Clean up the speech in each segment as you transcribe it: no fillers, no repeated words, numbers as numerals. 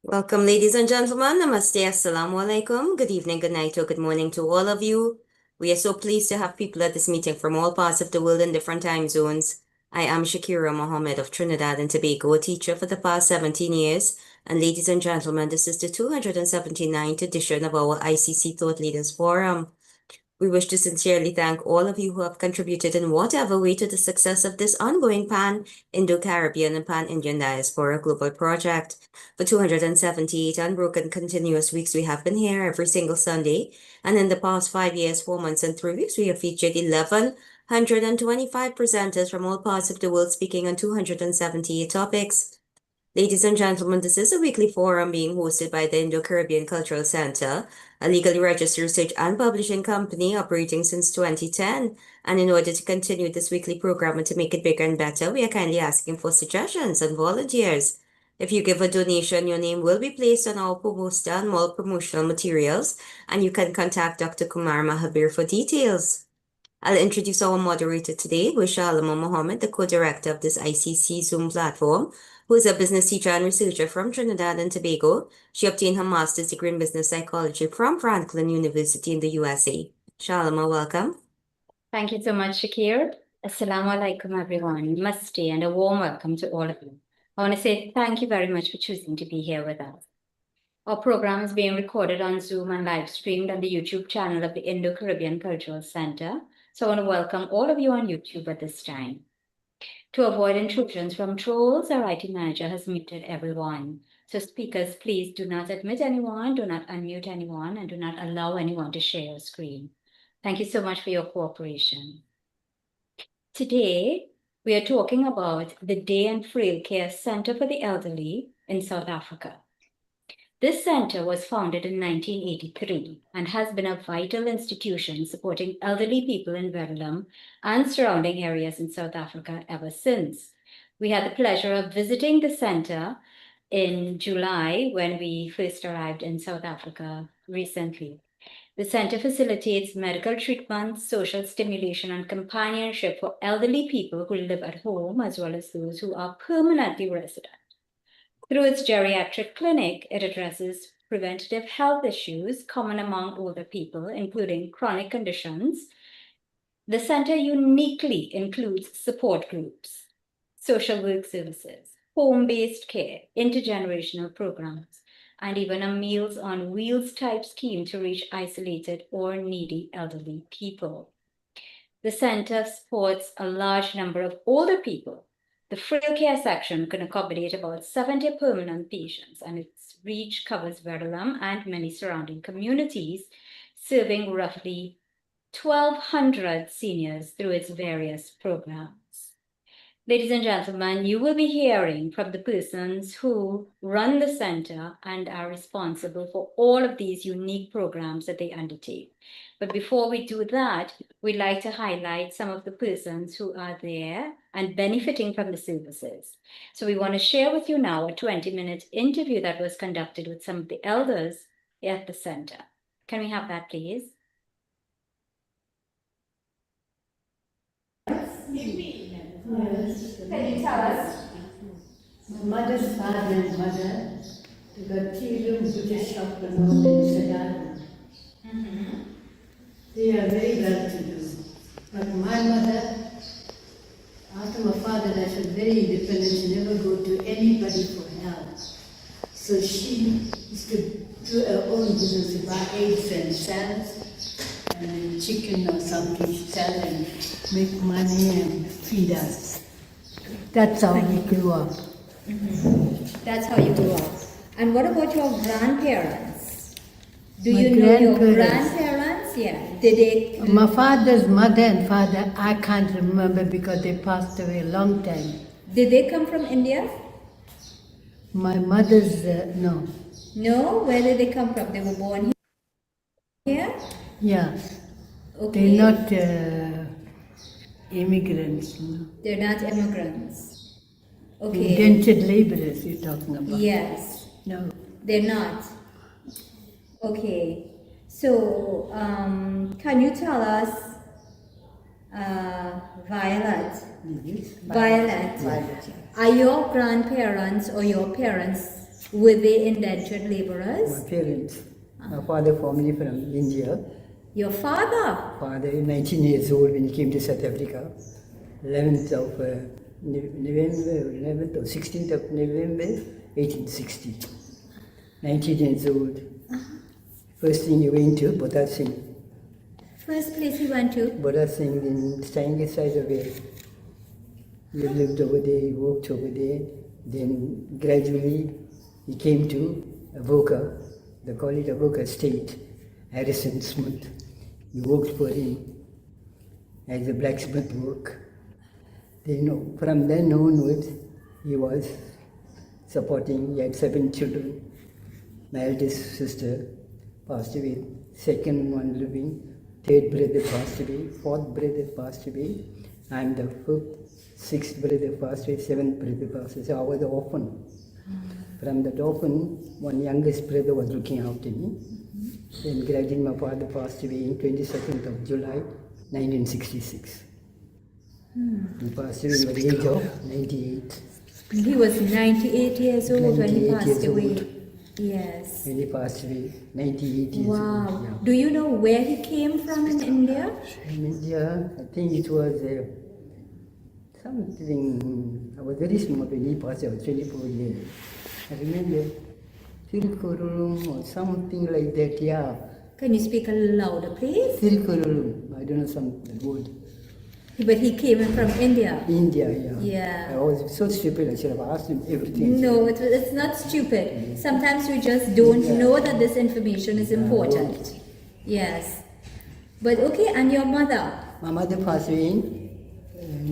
Welcome, ladies and gentlemen. Namaste, assalamu alaikum. Good evening, good night, or good morning to all of you. We are so pleased to have people at this meeting from all parts of the world in different time zones. I am Shakira Mohammed of Trinidad and Tobago, a teacher for the past 17 years. And ladies and gentlemen, this is the 279th edition of our ICC Thought Leaders Forum. We wish to sincerely thank all of you who have contributed in whatever way to the success of this ongoing Indo-Caribbean and Pan-Indian Diaspora Global Project. For 278 unbroken continuous weeks, we have been here every single Sunday. And in the past 5 years, 4 months, and 3 weeks, we have featured 1,125 presenters from all parts of the world speaking on 278 topics. Ladies and gentlemen, this is a weekly forum being hosted by the Indo-Caribbean Cultural Center, a legally registered research and publishing company operating since 2010. And in order to continue this weekly program and to make it bigger and better, we are kindly asking for suggestions and volunteers. If you give a donation, your name will be placed on our poster and more promotional materials, and you can contact Dr. Kumar Mahabir for details. I'll introduce our moderator today, who is Shalama Mohammed, the co-director of this ICC Zoom platform, who is a business teacher and researcher from Trinidad and Tobago. She obtained her master's degree in business psychology from Franklin University in the USA. Shalama, welcome. Thank you so much, Shakir. Assalamu alaikum, everyone. Namaste, and a warm welcome to all of you. I want to say thank you very much for choosing to be here with us. Our program is being recorded on Zoom and live streamed on the YouTube channel of the Indo-Caribbean Cultural Center. So I want to welcome all of you on YouTube at this time. To avoid intrusions from trolls, our IT manager has muted everyone. So speakers, please do not admit anyone, do not unmute anyone, and do not allow anyone to share your screen. Thank you so much for your cooperation. Today, we are talking about the Day and Frail Care Center for the Elderly in South Africa. This center was founded in 1983 and has been a vital institution supporting elderly people in Verulam and surrounding areas in South Africa ever since. We had the pleasure of visiting the center in July when we first arrived in South Africa recently. The center facilitates medical treatment, social stimulation, and companionship for elderly people who live at home as well as those who are permanently resident. Through its geriatric clinic, it addresses preventative health issues common among older people, including chronic conditions. The center uniquely includes support groups, social work services, home-based care, intergenerational programs, and even a Meals on Wheels type scheme to reach isolated or needy elderly people. The center supports a large number of older people. The Frail Care section can accommodate about 70 permanent patients, and its reach covers Verulam and many surrounding communities, serving roughly 1,200 seniors through its various programs. Ladies and gentlemen, you will be hearing from the persons who run the center and are responsible for all of these unique programs that they undertake. But before we do that, we'd like to highlight some of the persons who are there and benefiting from the services. So we want to share with you now a 20-minute interview that was conducted with some of the elders at the center. Can we have that, please? Yes. Can you tell us? My mother's father and mother, they got 3-room British shop in Sudan. They are very well to do. But my mother, after my father died, was very independent. She never go to anybody for help. So she used to do her own business, to buy eggs and sell, and chicken or something, sell and make money and feed us. That's how we grew up. That's how you grew up. And what about your grandparents? Do My you know your grandparents? grandparents? Yeah. Did they? My father's mother and father, I can't remember because they passed away a long time. Did they come from India? My mother's, no. No. Where did they come from? They were born here. Yeah. Okay. They're not immigrants. No. They're not immigrants. Okay. Indentured laborers you're talking about. Yes. No. They're not. Okay. So, can you tell us, Violet? Yes. Violet, are your grandparents or your parents Were they indentured laborers? My parents, my father formerly from India. Your father? Father, 19 years old when he came to South Africa. 11th of November, 11th or 16th of November, 1860. 19 years old. First thing he went to, Bodha Singh. First place he went to? Bodha Singh in Stangee side of it. He lived over there, he worked over there. Then gradually he came to Avoca, they call it Avoca State, Harrison Smith. He worked for him as a blacksmith work. Then from then onwards, he was supporting, he had 7 children. My eldest sister passed away, second one living, third brother passed away, fourth brother passed away, I'm the fifth, sixth brother passed away, seventh brother passed away. So I was the orphan. From that orphan, one youngest brother was looking after me. Then gradually my father passed away in 22nd of July, 1966. He passed away at the age of 98. He was 98 years old when he 98 passed years away. old. Yes. When he passed away, 98 years Wow. old. Yeah. Do you know where he came from in India? In India, I think it was something, I was very small when he passed away, 24 years. I remember Tirkurum or something like that, yeah. Can you speak a little louder, please? Tirkurum, I don't know some word. But he came in from India. India, yeah. Yeah. I was so stupid, I should have asked him everything. No, it's not stupid. Sometimes we just don't know that this information is important. Yes. But okay, and your mother? My mother passed away in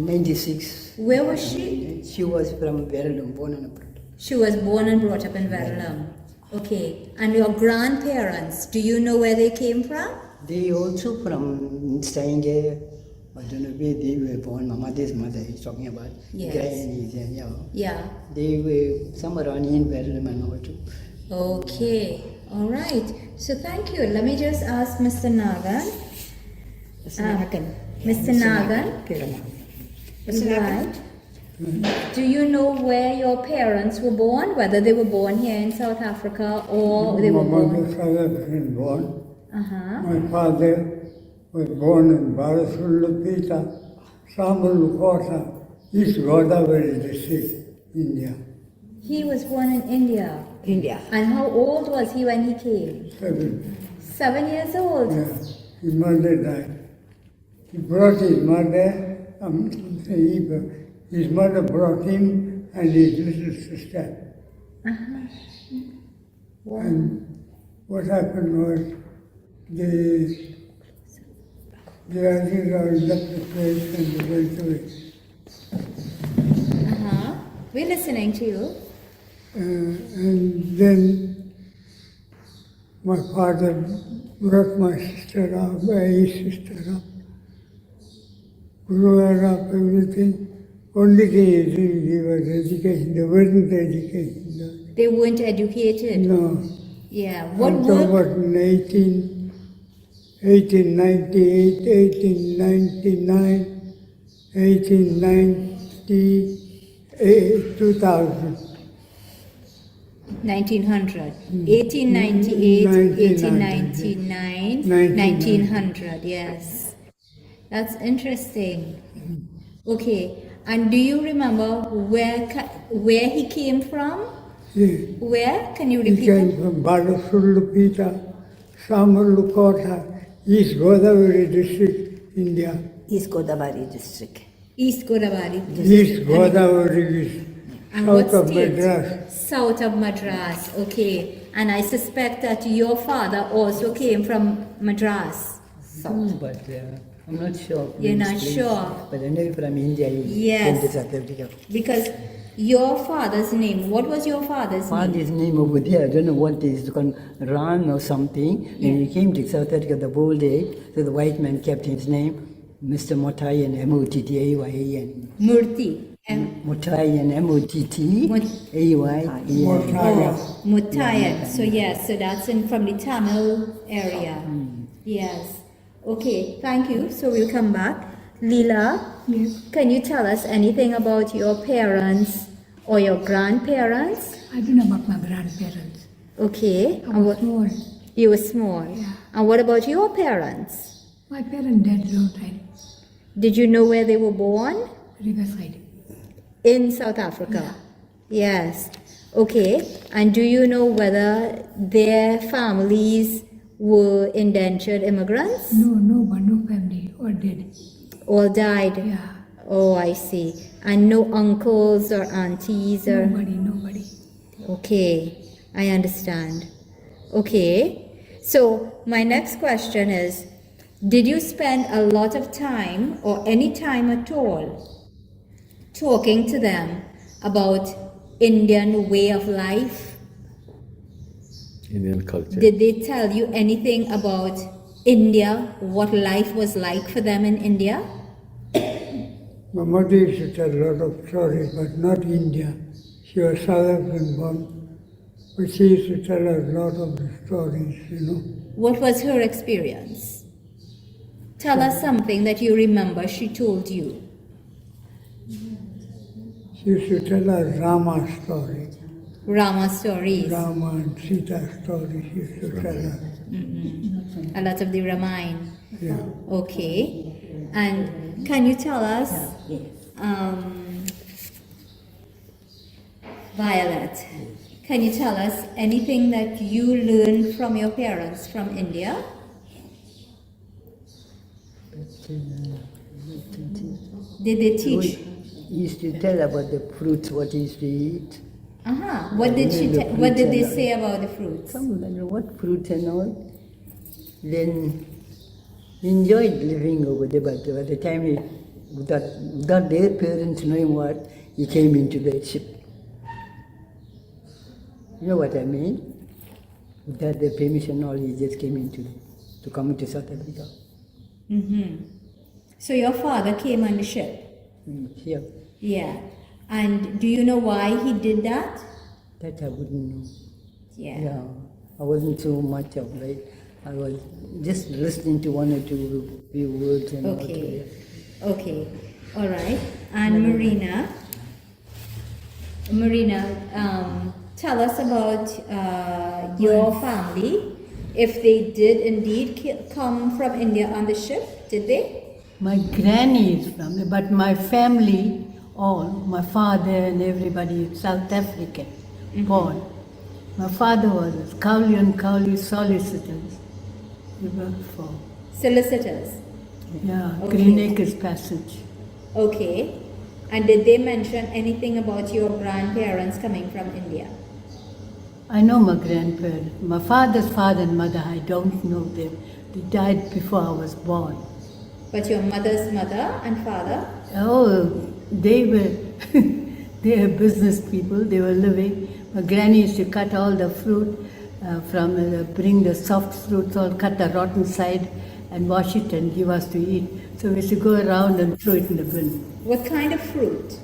96. Where was she? She was from Verulam, born and brought up. She was born and brought up in Verulam. Okay. And your grandparents, do you know where they came from? They also from Stangee. I don't know where they were born. My mother's mother is talking about. Yes. Grannies and yeah. Yeah. They were somewhere around in Verulam and all too. Okay. All right. So thank you. Let me just ask Mr. Nagan. Mr. Nagan. Right. Do you know where your parents were born? Whether they were born here in South Africa or they were My born? mother South African born. Uh-huh. My father was born in Barasulapita, Sambalukota, East Godavari district, India. He was born in India. India. And how old was he when he came? 7. 7 years old. Yeah. His mother died. He brought his mother, his mother brought him and his little sister. Wow. And what happened was the others left the place and they went away. Uh-huh. We're listening to you. And then my father brought my sister up, his sister up, grew her up, everything. Only thing is he was educated, they weren't educated. They weren't educated. No. Yeah. What I'm talking work? about in 1898, 1899, 1890, 2000. 1900. 1898, 1899, 1900. Yes. That's interesting. Okay. And do you remember where he came from? Yeah. Where? Can you He repeat came that? from Balasulapita, Samalukota, East Godavari district, India. East Godavari district. East Godavari. East Godavari district, And what south of state? Madras. South of Madras. Okay. And I suspect that your father also came from Madras. But I'm not sure. You're which not place. sure? But I know from India he Yes. came to South Africa. Because your father's name, what was your father's name? Father's name over there, I don't know what it is, called Ran or something. Yeah. And he came to South Africa the whole day, so the white man kept his name, Mr. Motayan, M-O-T-T-A-Y-A-N. Murti. Motayan, M-O-T-T-A-Y. Motaya. Mutayan. So yes, so that's from the Tamil area. Yes. Okay, thank you. So we'll come back. Leela, can you tell us anything about your parents or your grandparents? I don't know about my grandparents. Okay. I And was what, small. you were small. Yeah. And what about your parents? My parents died long time. Did you know where they were born? Riverside. In South Africa. Yes. Okay. And do you know whether their families were indentured immigrants? No family or dead. All died? Yeah. Oh, I see. And no uncles or aunties or... Nobody. Okay, I understand. Okay. So my next question is, did you spend a lot of time or any time at all talking to them about Indian way of life? Indian culture. Did they tell you anything about India, what life was like for them in India? My mother used to tell a lot of stories, but not India. She was South African born, but she used to tell a lot of the stories, you know. What was her experience? Tell us something that you remember she told you. She used to tell a Rama story, Rama stories. Rama and Sita stories. She used to tell her. A lot of the Ramayana. Yeah. Okay. And can you tell us, Violet, can you tell us anything that you learned from your parents from India? Did they teach? He used to tell about the fruits, what he used to eat. What did she? The What did they fruits and say about the fruits? Some, I don't know what fruits and all. Then he enjoyed living over there, but by the time he, without their parents knowing what, he came into the ship. You know what I mean? Without their permission, all he just came to come into South Africa. So your father came on the ship. Here, Yeah. And do you know why he did that? that I wouldn't know. Yeah. Yeah, I wasn't so much of it. I was just listening to one or two few words and all Okay. that. Okay. All right. And Marina, tell us about your family. If they did indeed come from India on the ship, did they? My granny is from there, but my family, all, my father and everybody, South African, born. My father was a Cowley and Cowley solicitors. He worked for, Solicitors. Okay. Green Acres Passage. Okay. And did they mention anything about your grandparents coming from India? I know my grandparents. My father's father and mother, I don't know them. They died before I was born. But your mother's mother and father? Oh, they were they were business people. They were living. My granny used to cut all the fruit bring the soft fruits, all cut the rotten side and wash it and give us to eat. So we used to go around and throw it in the bin. What kind of fruit?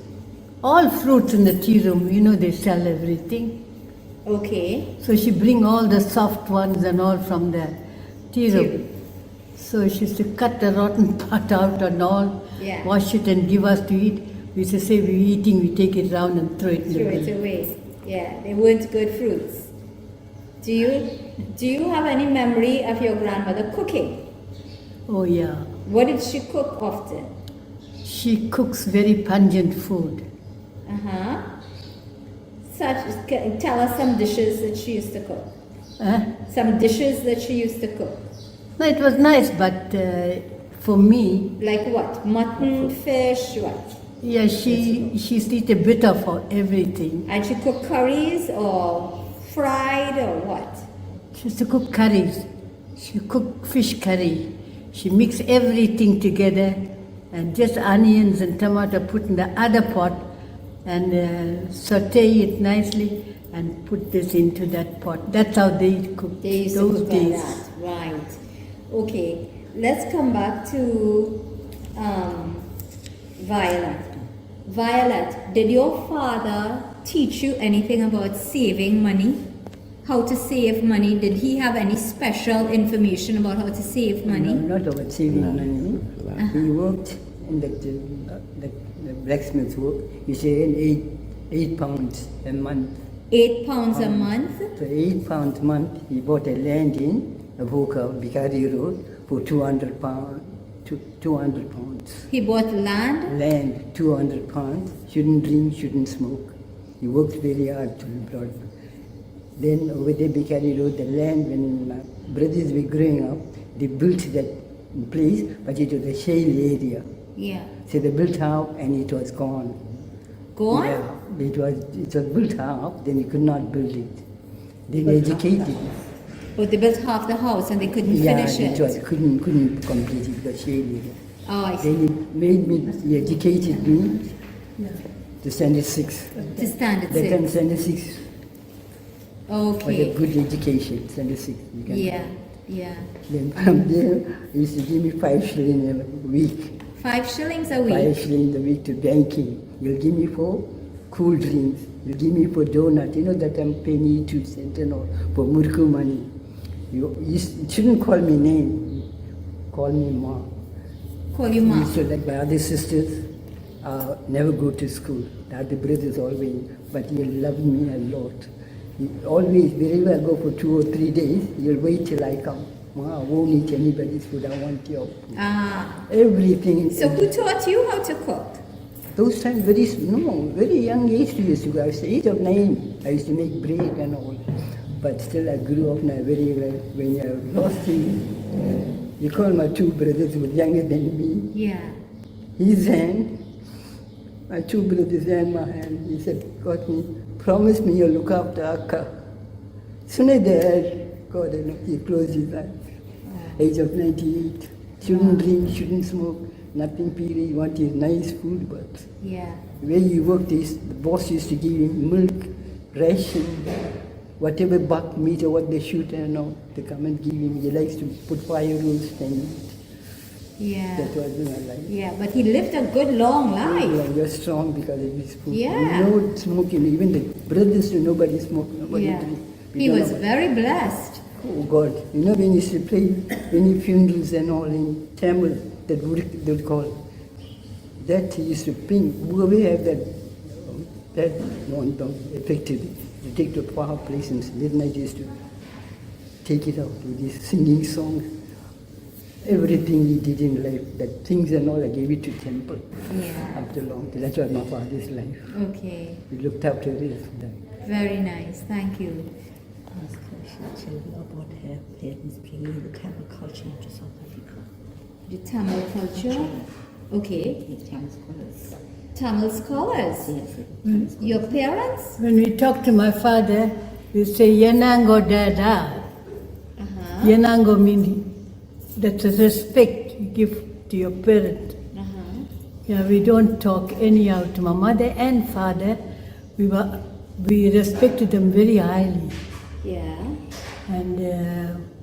All fruits in the tea room, you know, they sell everything. Okay. So she bring all the soft ones and all from the tea room. So she used to cut the rotten part out and all, Yeah. wash it and give us to eat. We used to say we're eating, we take it round and throw it in the Throw bin. it away. Yeah, they weren't good fruits. Do you have any memory of your grandmother cooking? Oh yeah. What did she cook often? She cooks very pungent food. Uh-huh. Tell us some dishes that she used to cook. Some dishes that she used to cook. No, it was nice, but for me, Like what? Mutton, fish, what? yeah, she used to eat a bit of everything. And she cook curries or fried or what? She used to cook curries. She cooked fish curry. She mixed everything together and just onions and tomato put in the other pot and saute it nicely and put this into that pot. That's how they cooked They used those to cook days. like that. Right. Okay. Let's come back to Violet. Violet, did your father teach you anything about saving money? How to save money? Did he have any special information about how to save money? No, not about saving money. He worked in the blacksmith's work. He said £8 a month. £8 a month? So £8 a month, he bought a land in Avoca, Bikari Road, for £200. £200. He bought land? Land, £200. Shouldn't drink, shouldn't smoke. He worked very hard to be brought. Then over there, Bikari Road, the land, when my brothers were growing up, they built that place, but it was a shale area. Yeah. So they built half and it was gone. Gone? Yeah, it was built half, then they could not build it. They were educated. But they built half the house and they couldn't finish it. Yeah, couldn't complete it because shale area. Oh, I see. Then he made me, he educated me to standard 6. To standard That time 6. standard 6 was Okay. a good education, standard 6. You can Yeah, yeah. Then from there, he used to give me 5 shillings a week. 5 shillings a 5 week. shillings a week to banking. You'll give me for cool drinks. You'll give me for donut. You know that I'm penny 2 cents and all for murku money. You shouldn't call me name. Call me Ma. Call you ma. So like my other sisters never go to school. The other brothers always, but he loved me a lot. He always, wherever I go for 2 or 3 days, he'll wait till I come. Ma, I won't eat anybody's food. I want your food. Ah. Everything. So who taught you how to cook? Those times, very young age we used to go. I was 8 or 9. I used to make bread and all. But still, I grew up now very well. When I lost him, you call my 2 brothers who were younger than me. Yeah. His hand, my 2 brothers and my hand. He said, got me, promise me you'll look after Akka. Soon as they heard, God, I know, he closed his eyes. Age of 98. Shouldn't drink, shouldn't smoke, nothing period. He wanted nice food, but Yeah. where he worked, the boss used to give him milk, ration, whatever buck meat or what they shoot and all, they come and give him. He likes to put fire roast and eat. Yeah. That was my life. Yeah, but he lived a good long life. Yeah, you're strong because of his food. Yeah. No smoking, even the brothers, nobody smoked, nobody Yeah. drink. We He don't was know. very blessed. Oh God, you know when you used to play any funerals and all in Tamil, that would call, that he used to bring, whoever have that one affected, you take to far places, midnight used to take it out with his singing songs. Everything he did in life, that things and all, I gave it to temple. Yeah. After long, that's what my father's life. Okay. He looked after it. Very nice. Thank you. Ask children about her parents bringing the Tamil culture into South Africa. The Tamil culture. Okay. The Tamil scholars. Tamil scholars. Yes. Your parents? When we talk to my father, we say Yenango Dada. Uh-huh. Yenango means that's a respect you give to your parent. Uh-huh. Yeah, we don't talk anyhow to my mother and father. We respected them very highly, Yeah. and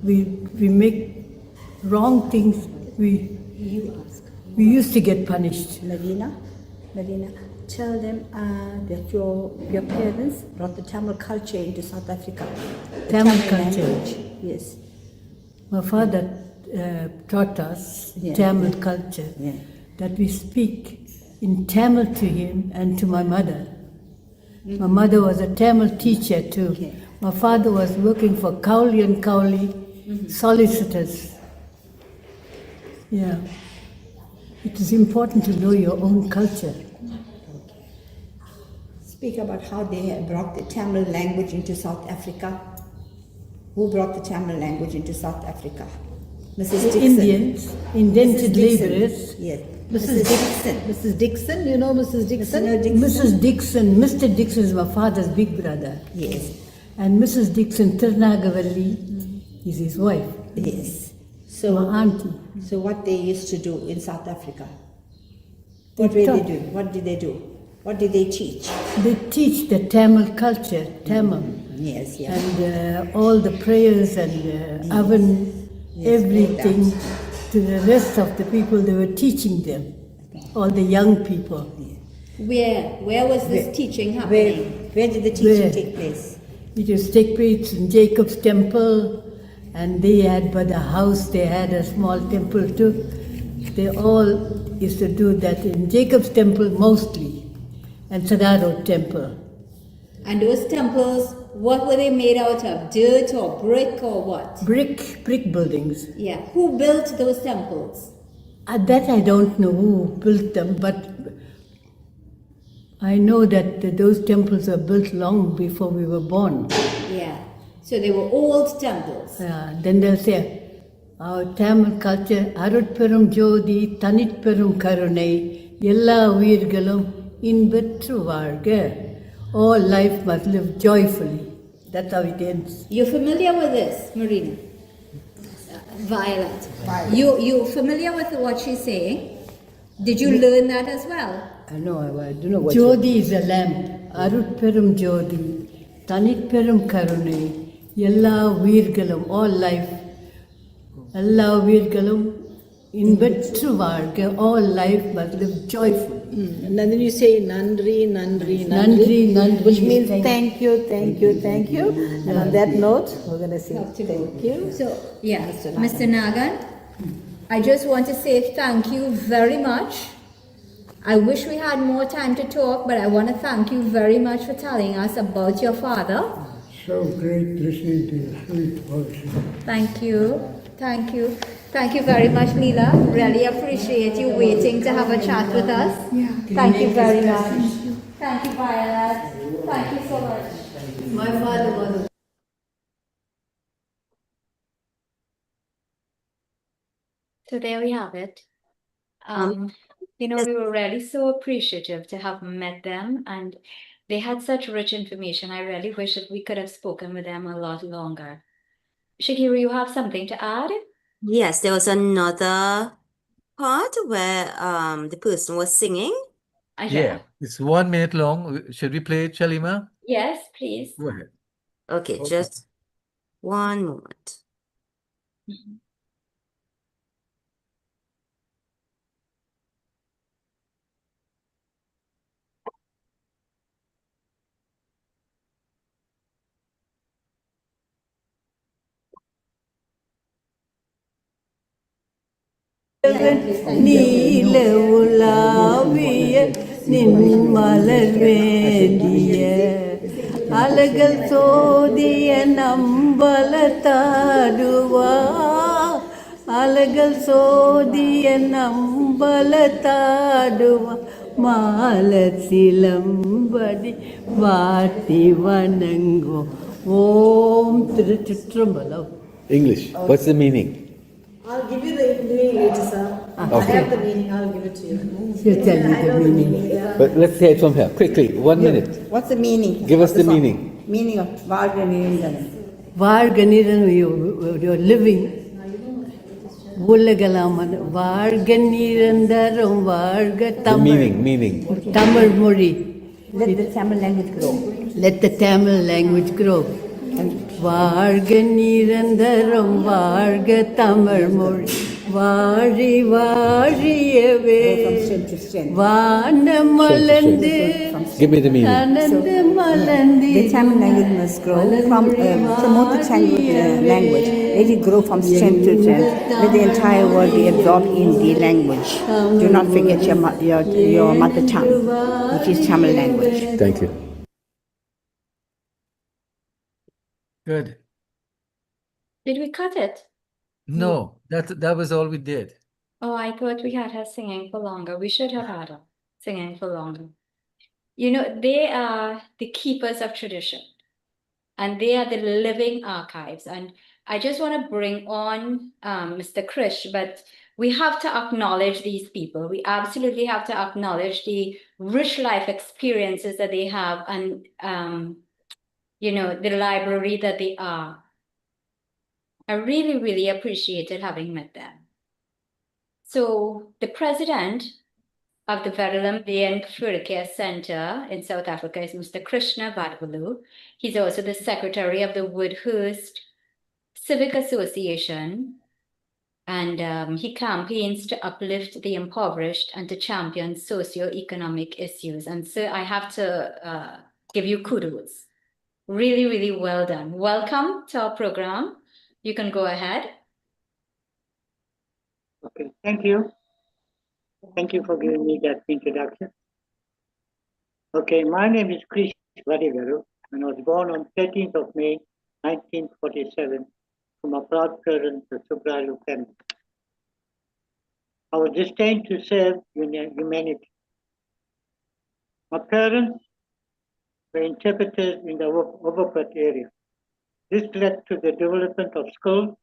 we make wrong things. You ask. We used to get punished. Lavina, tell them that your parents brought the Tamil culture into South Africa. The Tamil culture. language. Yes. My father taught us Yeah. Tamil culture, Yeah. that we speak in Tamil to him and to my mother. My mother was a Tamil teacher too. Okay. My father was working for Cowley and Cowley solicitors. Yeah. It is important to know your own culture. Speak about how they brought the Tamil language into South Africa. Who brought the Tamil language into South Africa? Mrs. The Dixon. Indians, indented Mrs. Dixon. laborers. Yes. Mrs. Dixon. Mrs. Dixon, you know Mrs. Dixon? Mrs. Dixon. Mrs. Dixon, Mr. Dixon is my father's big brother. Yes. And Mrs. Dixon Tirnagavalli is his wife, Yes. my auntie. So what they used to do in South Africa? What did they do? What did they do? What did they teach? They teach the Tamil culture, Tamil, Yes, yeah. and all the prayers and oven, Yes, everything all to the rest of the people. They were teaching them, all the young people. Where was this teaching happening? Where did the teaching Where? take place? It was take place in Jacob's temple, and they had by the house, they had a small temple too. They all used to do that in Jacob's temple mostly, and Sadaro temple. And those temples, what were they made out of? Dirt or brick or what? Brick buildings. Yeah. Who built those temples? That I don't know who built them, but I know that those temples were built long before we were born. Yeah. So they were old temples. Then they'll say, our Tamil culture, Arut Perum Jodi, Tanit Perum Karunai, Yella Virgalum, Inbetru Varga. All life must live joyfully. That's how it ends. You're familiar with this, Marina? Violet. You're familiar with what she's saying? Did you learn that as well? I know, I don't know what. Jodi is a lamp. Arut Perum Jodi, Tanit Perum Karunai, Yella Virgalum, all life. Allah Virgalum, Inbetru Varga, all life must live joyfully. And then you say Nandri, Nandri, Nandri, Nandri, which means thank you, thank you, thank you. And on that note, we're going to say thank you. So, yeah, Mr. Nagan, I just want to say thank you very much. I wish we had more time to talk, but I want to thank you very much for telling us about your father. So great listening to your sweet voice. Thank you. Thank you. Thank you very much, Leela. Really appreciate you waiting to have a chat with us. Thank you very much. Thank you, Violet. Thank you so much. My father was So there we have it. Um, We were really so appreciative to have met them, and they had such rich information. I really wish that we could have spoken with them a lot longer. Shakira, you have something to add? Yes, there was another part where the person was singing. Yeah, it's 1 minute long. Should we play it, Shalima? Yes, please. Go ahead. Okay, just one moment. நீல உலாவிய நின்மலர் வேண்டிய அழகல் சோதிய நம்பலத்தாடுவா அழகல் சோதிய நம்பலத்தாடுவா மாலர் சிலம்படி வாட்டி வணங்கோ ஓம் திருச்சிற்றம்பலம். English. What's the meaning? I'll give you the meaning later, sir. I have the meaning, I'll give it to you. You tell me the meaning. But let's say it from here. Quickly, 1 minute. What's the meaning? Give us the meaning. Meaning of Varganirindan. Varganiran, you're living. Ullagalaman, Varganirandaram, Varga The Tamil. meaning. Tamil Mori. Let the Tamil language grow. Let the Tamil language grow. Varganirandaram, Varga Tamil Mori. Vari Variave. From strength to strength. Vanamalande. Give me the meaning. Ananda Malandi. The Tamil language must grow from promote the Tamil language. Let it grow from strength to strength. Let the entire world be absorbed in the language. Do not forget your mother tongue, which is Tamil language. Thank you. Good. Did we cut it? No, that was all we did. Oh, I thought we had her singing for longer. We should have had her singing for longer. They are the keepers of tradition, and they are the living archives. And I just want to bring on Mr. Krish, but we have to acknowledge these people. We absolutely have to acknowledge the rich life experiences that they have, and the library that they are. I really, really appreciated having met them. So the president of the Verulam Care Center in South Africa is Mr. Krishna Vadvalu. He's also the secretary of the Woodhurst Civic Association, and he campaigns to uplift the impoverished and to champion socio-economic issues. And so I have to give you kudos. Really, really well done. Welcome to our program. You can go ahead. Okay, thank you. Thank you for giving me that introduction. Okay, my name is Krish Vadigaru. and was born on 13th of May, 1947, from a proud parent, the Frail family. I was destined to serve humanity. My parents were interpreters in the Overput area. This led to the development of skills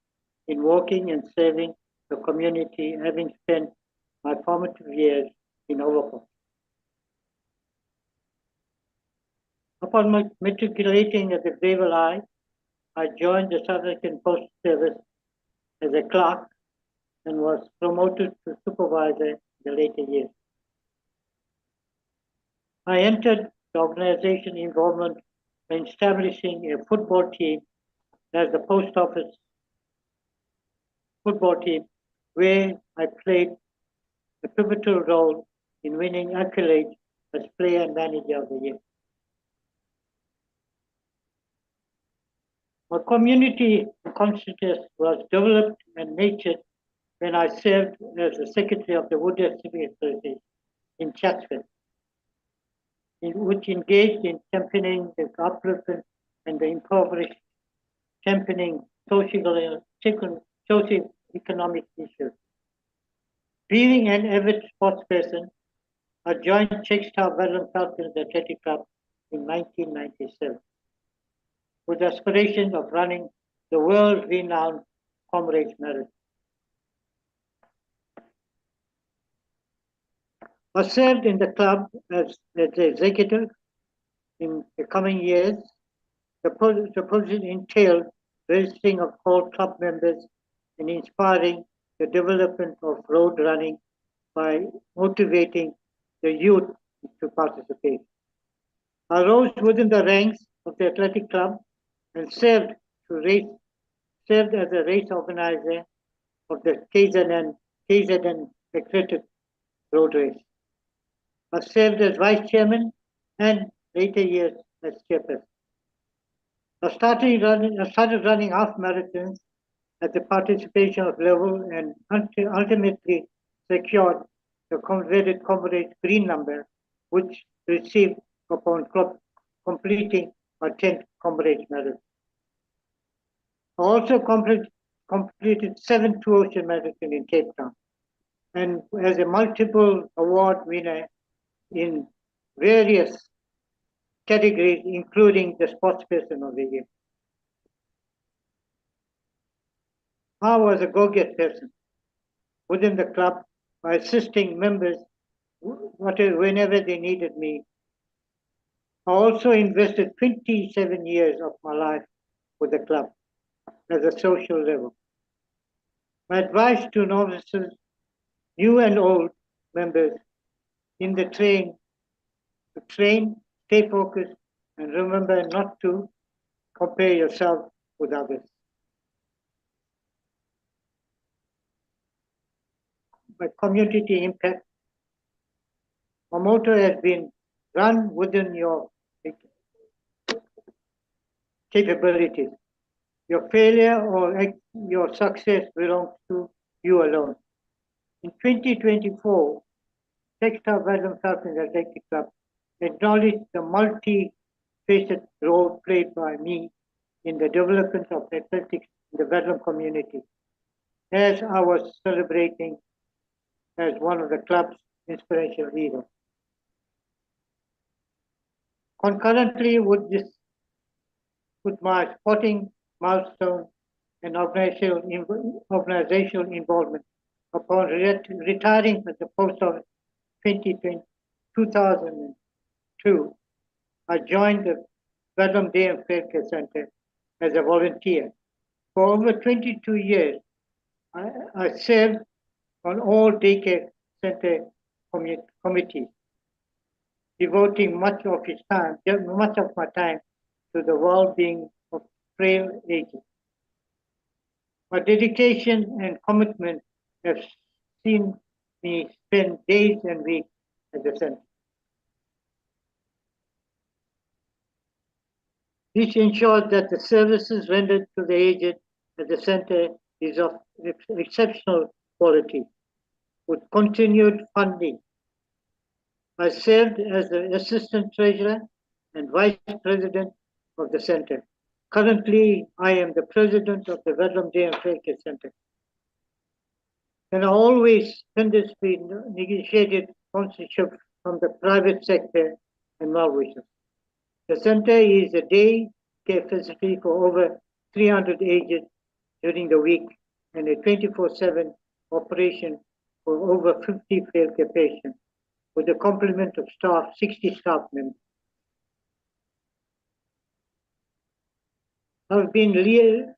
in working and serving the community, having spent my formative years in Overput. Upon matriculating at the Naval Eye, I joined the South African Postal Service as a clerk and was promoted to supervisor in the later years. I entered the organization involvement in establishing a football team as the post office football team, where I played a pivotal role in winning accolades as player and manager of the year. My community consciousness was developed and nurtured when I served as the secretary of the Woodhead Civic Association in Chatsworth, which engaged in championing the upliftment and the impoverished, championing socio-economic issues. Being an avid sports person, I joined Checkstown Bedlam Falcons Athletic Club in 1997, with aspirations of running the world-renowned Comrades Marathon. I served in the club as the executive in the coming years. The position entailed registering of all club members and inspiring the development of road running by motivating the youth to participate. I rose within the ranks of the athletic club and served as a race organizer of the KZN Athletic Road Race. I served as vice chairman and later years as chairperson. I started running half marathons at the participation of level and ultimately secured the converted Comrades green number, which received upon completing my 10th Comrades Marathon. I also completed 7 Two Ocean Marathons in Cape Town, and as a multiple award winner in various categories, including the Sportsperson of the Year. I was a go-get person within the club by assisting members whenever they needed me. I also invested 27 years of my life with the club as a social level. My advice to novices, new and old members in the train, stay focused, and remember not to compare yourself with others. My community impact, my motto has been run within your capabilities. Your failure or your success belongs to you alone. In 2024, Checkstown Bedlam Falcons Athletic Club acknowledged the multi-faceted role played by me in the development of athletics in the Bedlam community, as I was celebrating as one of the club's inspirational leaders. Concurrently with my sporting milestone and organizational involvement, upon retiring at the post of 2002, I joined the Bedlam Day and Fair Care Center as a volunteer. For over 22 years, I served on all daycare center committees, devoting much of my time to the well-being of frail agents. My dedication and commitment have seen me spend days and weeks at the center. This ensures that the services rendered to the aged at the center is of exceptional quality. With continued funding, I served as the assistant treasurer and vice president of the center. Currently, I am the president of the Vedlam Day and Frail Care Center. And I always tendency negotiated sponsorship from the private sector and well-wishers. The center is a day care facility for over 300 aged during the week and a 24/7 operation for over 50 frail care patients with a complement of staff, 60 staff members. I've been leading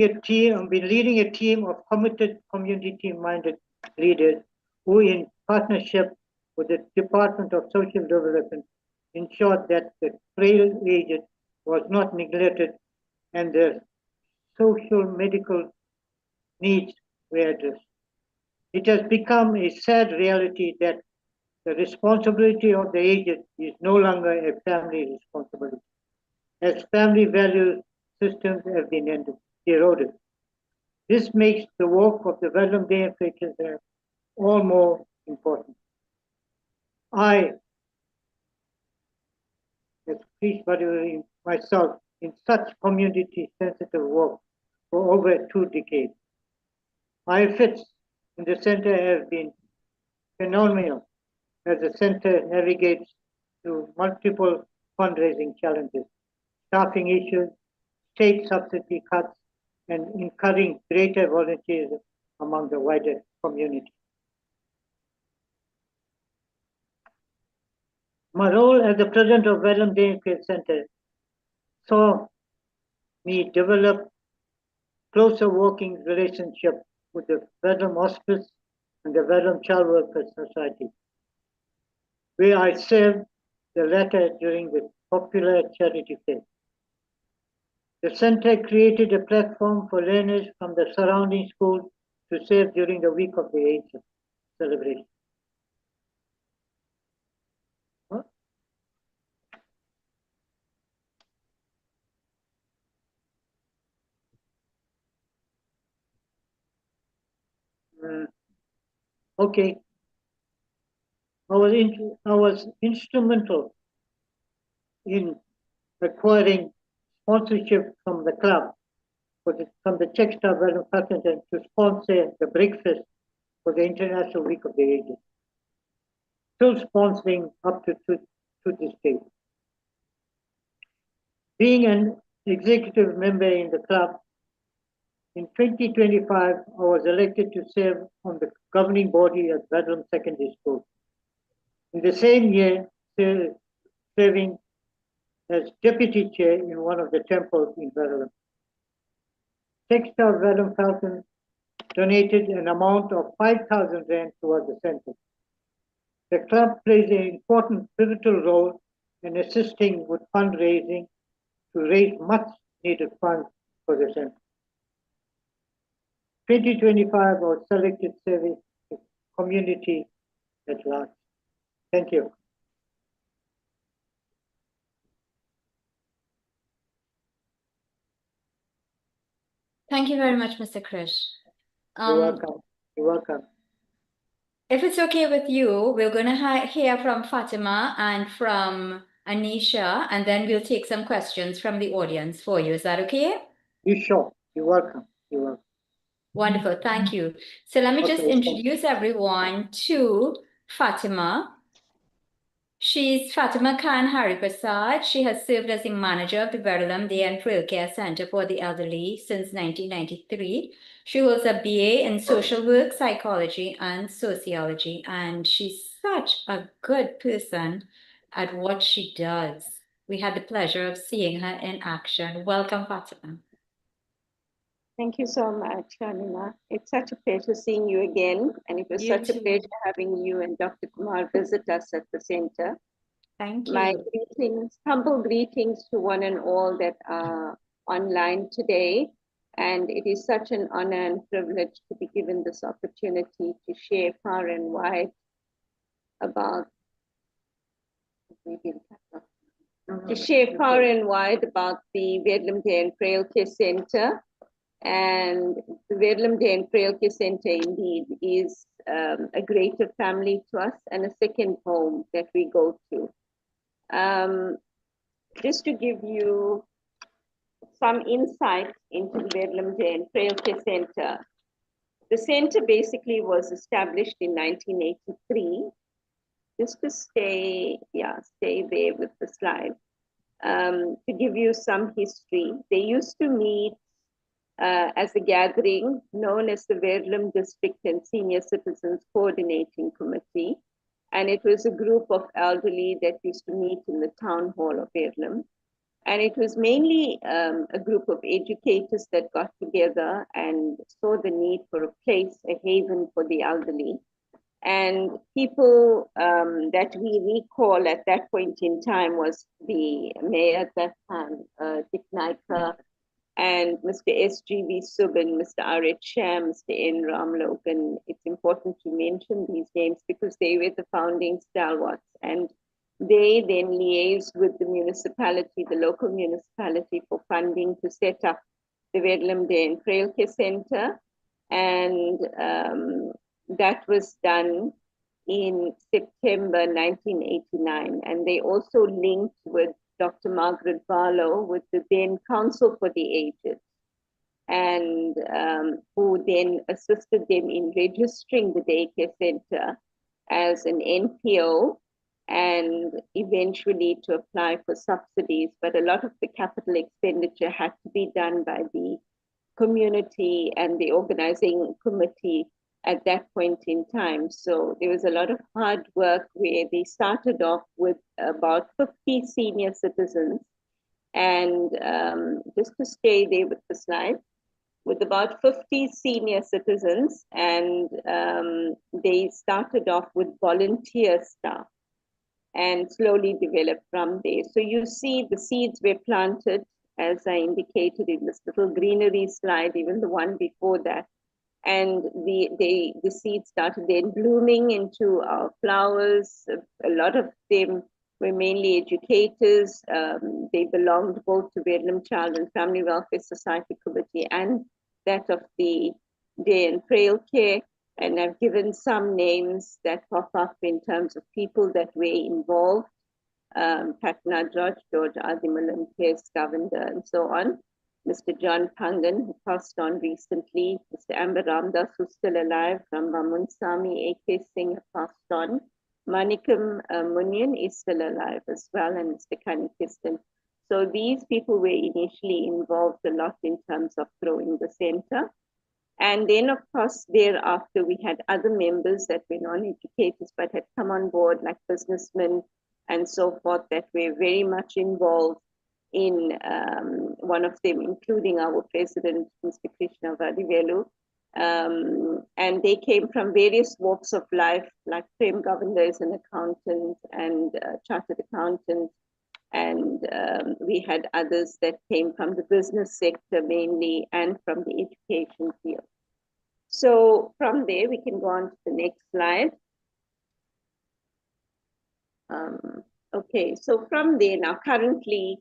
a team of committed, community-minded leaders who, in partnership with the Department of Social Development, ensured that the frail aged was not neglected and their social medical needs were addressed. It has become a sad reality that the responsibility of the aged is no longer a family responsibility, as family value systems have been eroded. This makes the work of the Vedlam Day and Frail Care Center all more important. I, as Krish Baduri, myself, in such community-sensitive work for over 2 decades. My efforts in the center have been phenomenal as the center navigates through multiple fundraising challenges, staffing issues, state subsidy cuts, and encouraging greater volunteerism among the wider community. My role as the president of Vedlam Day and Frail Center saw me develop closer working relationship with the Vedlam Hospice and the Vedlam Child Welfare Society, where I served the latter during the popular charity fair. The center created a platform for learners from the surrounding schools to serve during the week of the aged celebration. Okay. I was instrumental in acquiring sponsorship from the club, from the Czech Star Vedlam Center to sponsor the breakfast for the International Week of the Aged. Still sponsoring up to this day. Being an executive member in the club, in 2025, I was elected to serve on the governing body at Vedlam Secondary School. In the same year, serving as deputy chair in one of the temples in Vedlam. Textile Vedlam Falcon donated an amount of 5,000 rand towards the center. The club plays an important pivotal role in assisting with fundraising to raise much needed funds for the center. 2025 was selected service to community at large. Thank you. Thank you very much, Mr. Krish. You're welcome. You're welcome. If it's okay with you, we're going to hear from Fatima and from Anisha, and then we'll take some questions from the audience for you. Is that okay? You sure? You're welcome. You're welcome. Wonderful. Thank you. So let me just introduce everyone to Fatima. She's Fatima Khan Hariprasad. She has served as the manager of the Vedlam Day and Frail Care Center for the Elderly since 1993. She holds a BA in social work, psychology, and sociology, and she's such a good person at what she does. We had the pleasure of seeing her in action. Welcome, Fatima. Thank you so much, Shamina. It's such a pleasure seeing you again, and it was such a pleasure having you and Dr. Kumar visit us at the center. Thank you. My greetings, humble greetings to one and all that are online today. And it is such an honor and privilege to be given this opportunity to share far and wide about the Vedlam Day and Frail Care Center. And the Vedlam Day and Frail Care Center indeed is a greater family to us and a second home that we go to. just to give you some insight into the Bedlam Day and Frail Care Center. The center basically was established in 1983. Just to stay there with the slide. To give you some history, they used to meet as a gathering known as the Verulam District and Senior Citizens Coordinating Committee. And it was a group of elderly that used to meet in the town hall of Verulam. And it was mainly a group of educators that got together and saw the need for a place, a haven for the elderly. And people that we recall at that point in time was the mayor at that time, Dick Naika, and Mr. S.G.V. Subin, Mr. R.H. Sham, Mr. N. Ram Logan. It's important to mention these names because they were the founding stalwarts. And they then liaised with the municipality, the local municipality, for funding to set up the Verulam Day and Frail Care Center. And that was done in September 1989. And they also linked with Dr. Margaret Barlow, with the then Council for the Aged, and who then assisted them in registering the daycare center as an NPO and eventually to apply for subsidies. But a lot of the capital expenditure had to be done by the community and the organizing committee at that point in time. So there was a lot of hard work where they started off with about 50 senior citizens. And just to stay there with the slide, with about 50 senior citizens, and they started off with volunteer staff and slowly developed from there. So you see the seeds were planted, as I indicated in this little greenery slide, even the one before that. And the seeds started then blooming into flowers. A lot of them were mainly educators. They belonged both to Verulam Child and Family Welfare Society Committee and that of the Day and Frail Care. And I've given some names that pop up in terms of people that were involved. Patna George Adimalan, Pierce Governor, and so on. Mr. John Pangan, who passed on recently, Mr. Amber Ramdas, who's still alive, Ramba Munsami, A.K. Singh, passed on. Manikam Munyan is still alive as well, and Mr. Kanikistan. So these people were initially involved a lot in terms of growing the center. And then, of course, thereafter, we had other members that were non-educators but had come on board, like businessmen and so forth, that were very much involved in one of them, including our president, Mr. Krishna Vadivelu. And they came from various walks of life, like Prem Govender is an accountant and chartered accountant. And we had others that came from the business sector mainly and from the education field. So from there, we can go on to the next slide. Okay, so from there now, currently,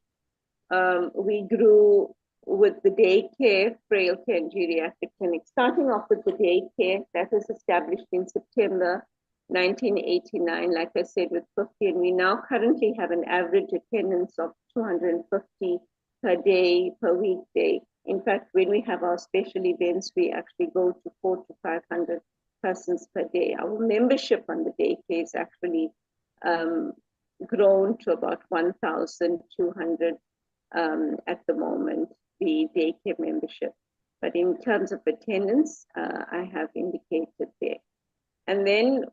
we grew with the daycare, frail care and geriatric clinic. Starting off with the daycare, that was established in September 1989, like I said, with 50, and we now currently have an average attendance of 250 per day, per weekday. In fact, when we have our special events, we actually go to 400 to 500 persons per day. Our membership on the daycare is actually grown to about 1,200 at the moment, the daycare membership. But in terms of attendance, I have indicated there. And then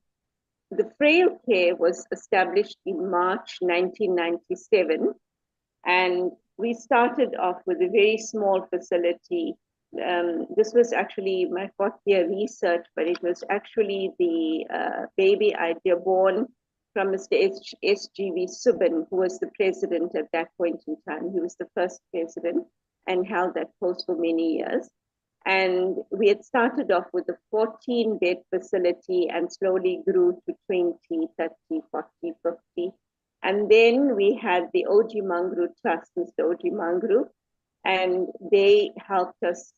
the frail care was established in March 1997. And we started off with a very small facility. This was actually my fourth year research, but it was actually the baby idea born from Mr. S.G.V. Subin, who was the president at that point in time. He was the first president and held that post for many years. And we had started off with a 14-bed facility and slowly grew to 20, 30, 40, 50. And then we had the O.G. Mangru Trust, Mr. O.G. Mangru, and they helped us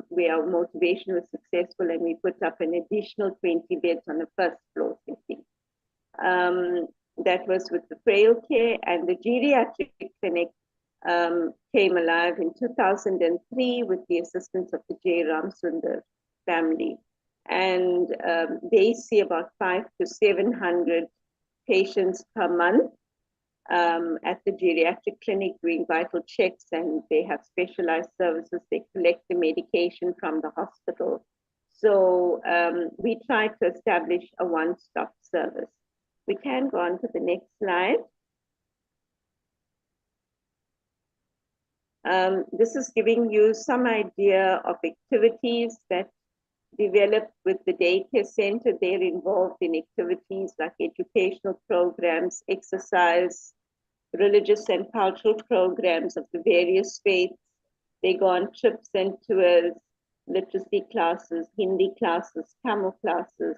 where our motivation was successful, and we put up an additional 20 beds on the first floor city. that was with the Frail care, and the geriatric clinic came alive in 2003 with the assistance of the J. Ramsundar family. And they see about 500 to 700 patients per month at the geriatric clinic doing vital checks, and they have specialized services. They collect the medication from the hospital. So we try to establish a one-stop service. We can go on to the next slide. This is giving you some idea of activities that developed with the daycare center. They're involved in activities like educational programs, exercise, religious and cultural programs of the various faiths. They go on trips and tours, literacy classes, Hindi classes, Tamil classes.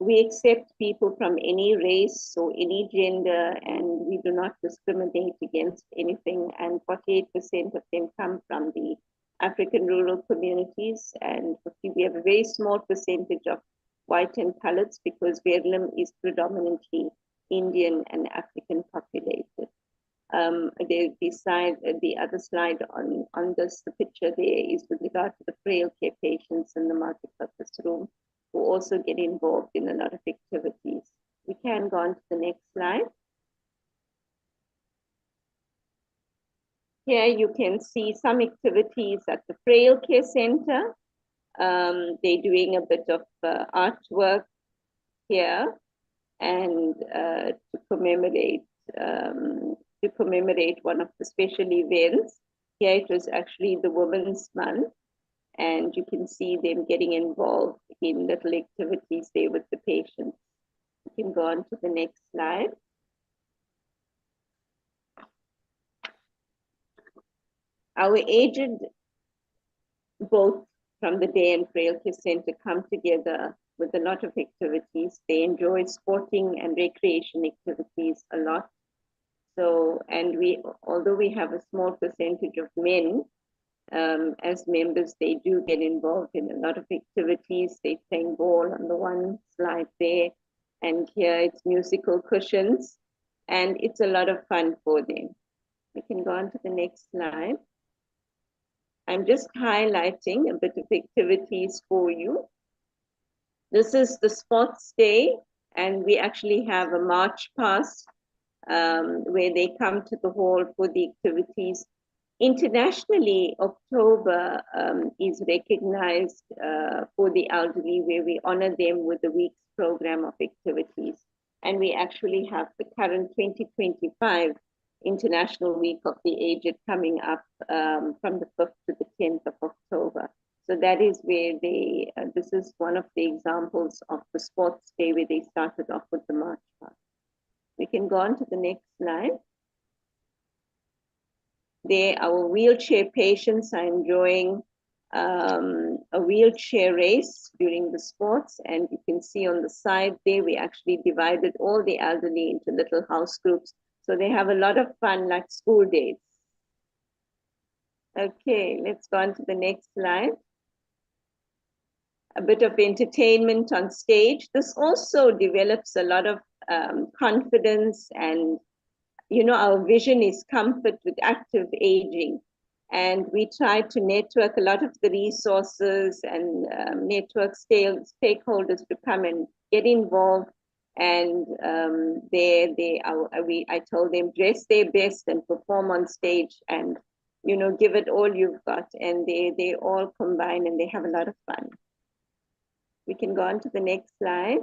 We accept people from any race or any gender, and we do not discriminate against anything. And 48% of them come from the African rural communities, and we have a very small percentage of white and coloreds because Verulam is predominantly Indian and African populated. The other slide on this, the picture there is with regard to the frail care patients in the multi-purpose room who also get involved in a lot of activities. We can go on to the next slide. Here you can see some activities at the Frail Care Center. They're doing a bit of artwork here, and to commemorate one of the special events. Here it was actually the Women's Month, and you can see them getting involved in little activities there with the patients. You can go on to the next slide. Our aged, both from the Day and Frail Care Center, come together with a lot of activities. They enjoy sporting and recreation activities a lot. So, and although we have a small percentage of men as members, they do get involved in a lot of activities. They playing ball on the one slide there, and here it's musical cushions, and it's a lot of fun for them. We can go on to the next slide. I'm just highlighting a bit of activities for you. This is the sports day, and we actually have a march past where they come to the hall for the activities. Internationally, October is recognized for the elderly, where we honor them with a week's program of activities. And we actually have the current 2025 International Week of the Aged coming up from the 5th to the 10th of October. So that is where this is one of the examples of the sports day where they started off with the march past. We can go on to the next slide. There, our wheelchair patients are enjoying a wheelchair race during the sports. And you can see on the side there, we actually divided all the elderly into little house groups. So they have a lot of fun, like school days. Okay, let's go on to the next slide. A bit of entertainment on stage. This also develops a lot of confidence, and our vision is comfort with active aging, and we try to network a lot of the resources and network stakeholders to come and get involved. And I told them dress their best and perform on stage, and give it all you've got, and they all combine and they have a lot of fun. We can go on to the next slide.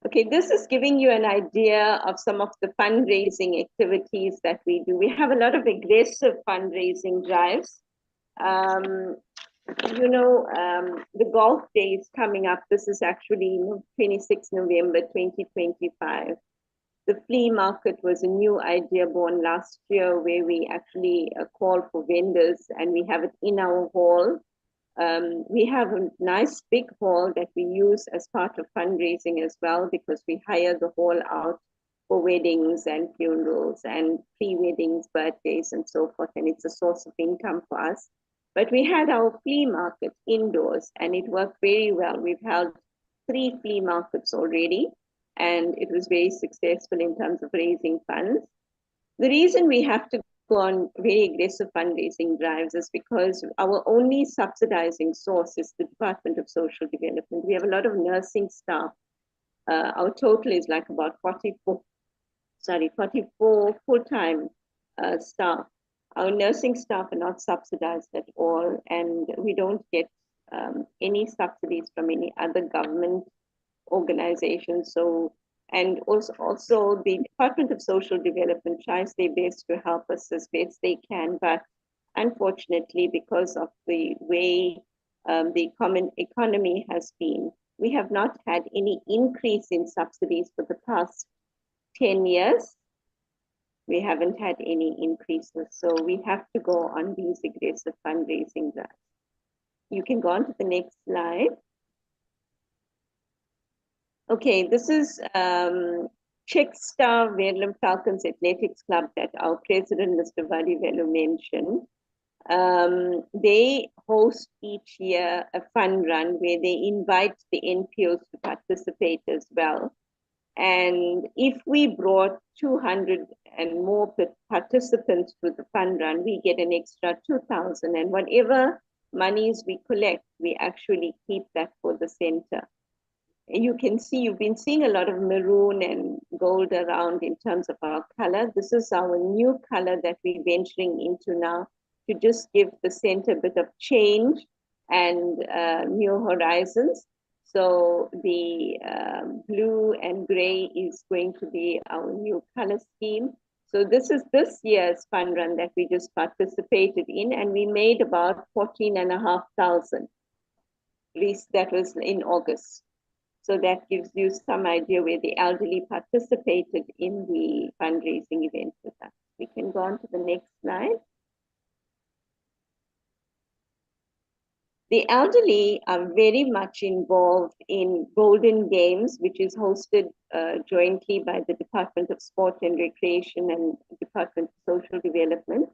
Okay, this is giving you an idea of some of the fundraising activities that we do. We have a lot of aggressive fundraising drives. The golf day is coming up. This is actually 26 November 2025. The flea market was a new idea born last year, where we actually call for vendors, and we have it in our hall. We have a nice big hall that we use as part of fundraising as well, because we hire the hall out for weddings and funerals and pre-weddings, birthdays, and so forth, and it's a source of income for us. But we had our flea market indoors, and it worked very well. We've held 3 flea markets already, and it was very successful in terms of raising funds. The reason we have to go on very aggressive fundraising drives is because our only subsidizing source is the Department of Social Development. We have a lot of nursing staff. Our total is like about 44 full-time staff. Our nursing staff are not subsidized at all, and we don't get any subsidies from any other government organizations. So, and also the Department of Social Development tries their best to help us as best they can, but unfortunately, because of the way the economy has been, we have not had any increase in subsidies for the past 10 years. We haven't had any increases, so we have to go on these aggressive fundraising drives. You can go on to the next slide. Okay, this is Checkstar Verulam Falcons Athletics Club that our president, Mr. Vadivelu, mentioned. They host each year a fun run where they invite the NPOs to participate as well. And if we brought 200 and more participants to the fun run, we get an extra 2,000. And whatever monies we collect, we actually keep that for the center. And you can see, you've been seeing a lot of maroon and gold around in terms of our color. This is our new color that we're venturing into now to just give the center a bit of change and new horizons. So the blue and gray is going to be our new color scheme. So this is this year's fun run that we just participated in, and we made about 14,500. At least that was in August. So that gives you some idea where the elderly participated in the fundraising event with us. We can go on to the next slide. The elderly are very much involved in Golden Games, which is hosted jointly by the Department of Sport and Recreation and Department of Social Development.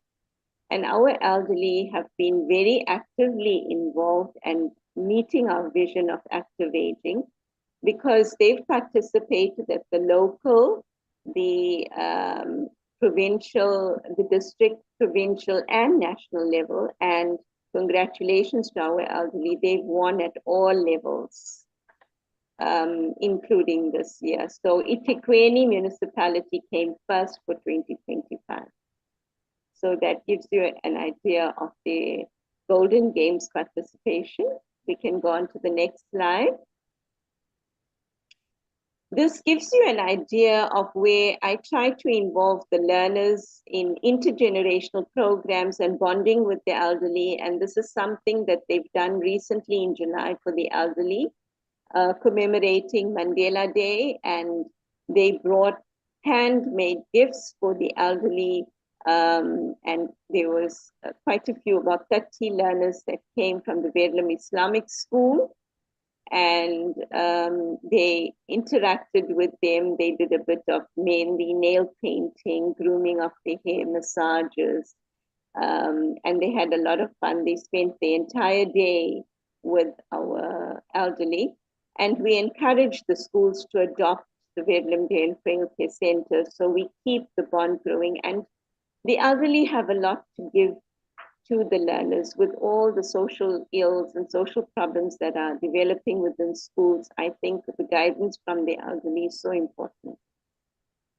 And our elderly have been very actively involved and meeting our vision of active aging, because they've participated at the local, the provincial, the district, provincial, and national level. And congratulations to our elderly. They've won at all levels, including this year. So Itikweni municipality came first for 2025. So that gives you an idea of the Golden Games participation. We can go on to the next slide. This gives you an idea of where I try to involve the learners in intergenerational programs and bonding with the elderly. And this is something that they've done recently in July for the elderly, commemorating Mandela Day. And they brought handmade gifts for the elderly. And there was quite a few, about 30 learners that came from the Verulam Islamic School. And they interacted with them. They did a bit of mainly nail painting, grooming of the hair, massages, and they had a lot of fun. They spent the entire day with our elderly, and we encourage the schools to adopt the Verulam Day and Frail Care Center, so we keep the bond growing. And the elderly have a lot to give to the learners with all the social ills and social problems that are developing within schools. I think the guidance from the elderly is so important.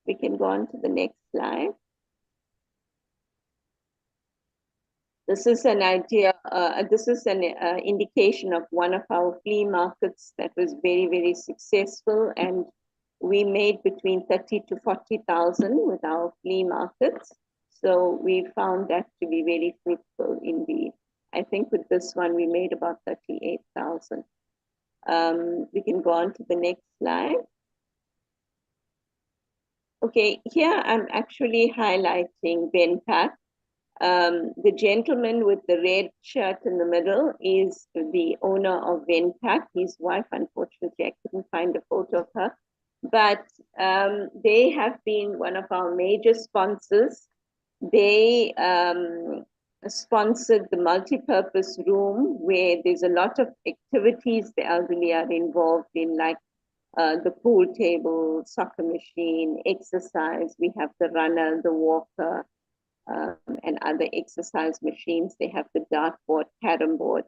We can go on to the next slide. This is an idea, this is an indication of one of our flea markets that was very, very successful. And we made between 30 to 40,000 with our flea markets. So we found that to be very fruitful indeed. I think with this one, we made about 38,000. We can go on to the next slide. Okay, here I'm actually highlighting Benpat. The gentleman with the red shirt in the middle is the owner of Venpak. His wife, unfortunately, I couldn't find a photo of her. But they have been one of our major sponsors. They sponsored the multi-purpose room where there's a lot of activities the elderly are involved in, like the pool table, soccer machine, exercise. We have the runner, the walker, and other exercise machines. They have the dartboard, carom board.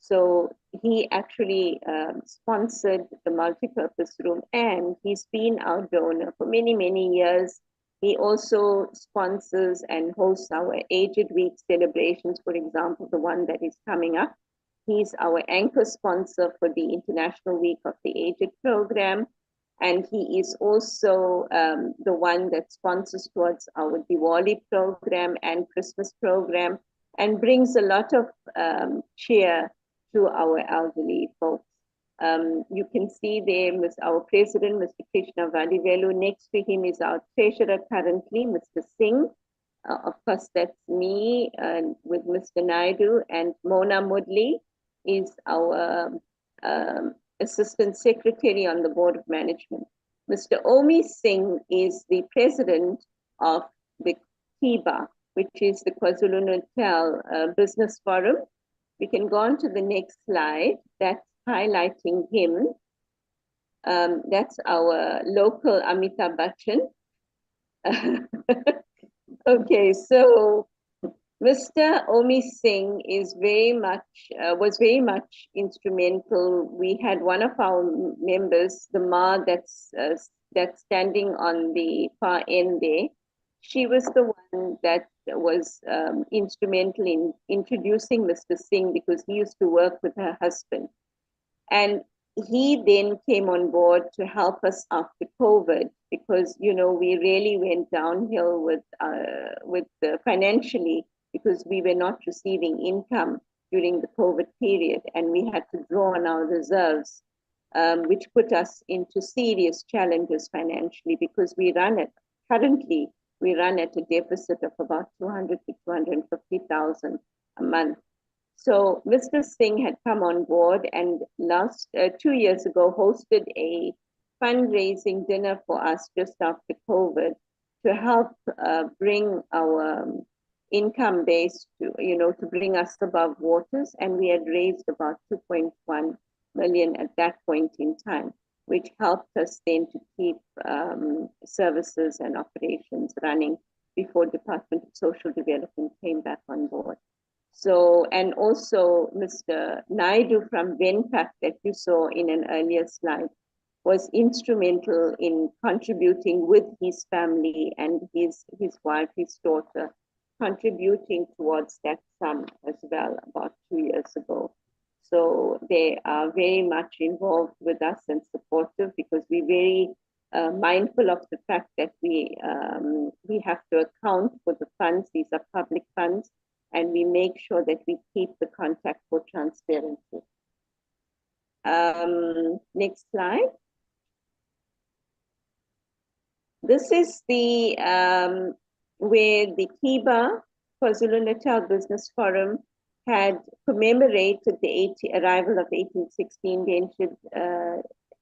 So he actually sponsored the multipurpose room, and he's been our donor for many, many years. He also sponsors and hosts our Aged Week celebrations, for example, the one that is coming up. He's our anchor sponsor for the International Week of the Aged program. And he is also the one that sponsors towards our Diwali program and Christmas program, and brings a lot of cheer to our elderly folks. You can see there our president, Mr. Krishna Vadivelu. Next to him is our treasurer currently, Mr. Singh. Of course, that's me with Mr. Naidu, and Mona Mudli is our Assistant Secretary on the Board of Management. Mr. Omi Singh is the president of the KIBA, which is the KwaZulu-Natal Business Forum. We can go on to the next slide. That's highlighting him. That's our local Amitabh Bachchan. Okay, so Mr. Omi Singh is was very much instrumental. We had one of our members, the Ma that's standing on the far end there. She was the one that was instrumental in introducing Mr. Singh, because he used to work with her husband. And he then came on board to help us after COVID, because, you know, we really went downhill with financially, because we were not receiving income during the COVID period, and we had to draw on our reserves, which put us into serious challenges financially, because currently we run at a deficit of about 200 to 250,000 a month. So Mr. Singh had come on board, and 2 years ago hosted a fundraising dinner for us just after COVID to help bring our income base to bring us above waters. And we had raised about 2.1 million at that point in time, which helped us then to keep services and operations running before Department of Social Development came back on board. So, and also Mr. Naidu from Venpac that you saw in an earlier slide was instrumental in contributing with his family and his wife, his daughter, contributing towards that sum as well about 2 years ago. So they are very much involved with us and supportive, because we're very mindful of the fact that we have to account for the funds. These are public funds, and we make sure that we keep the contact for transparency. Next slide. This is the where the KIBA, KwaZulu-Natal Business Forum, had commemorated the arrival of 1816 indentured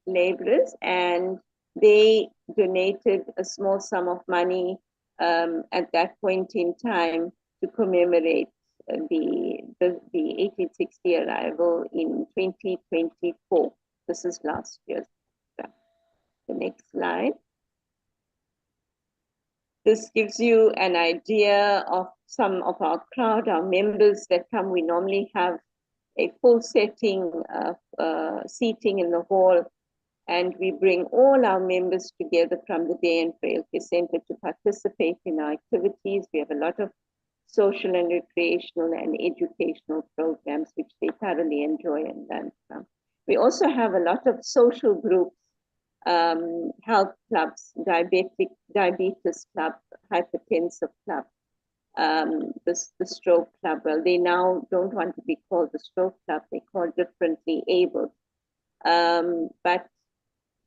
laborers, and they donated a small sum of money at that point in time to commemorate the 1860 arrival in 2024. This is last year's. The next slide. This gives you an idea of some of our crowd, our members that come. We normally have a full setting seating in the hall, and we bring all our members together from the Day and Frail Care Center to participate in our activities. We have a lot of social and recreational and educational programs, which they thoroughly enjoy and learn from. We also have a lot of social groups, health clubs, diabetes club, hypertensive club, the stroke club. Well, they now don't want to be called the stroke club, they call differently abled. But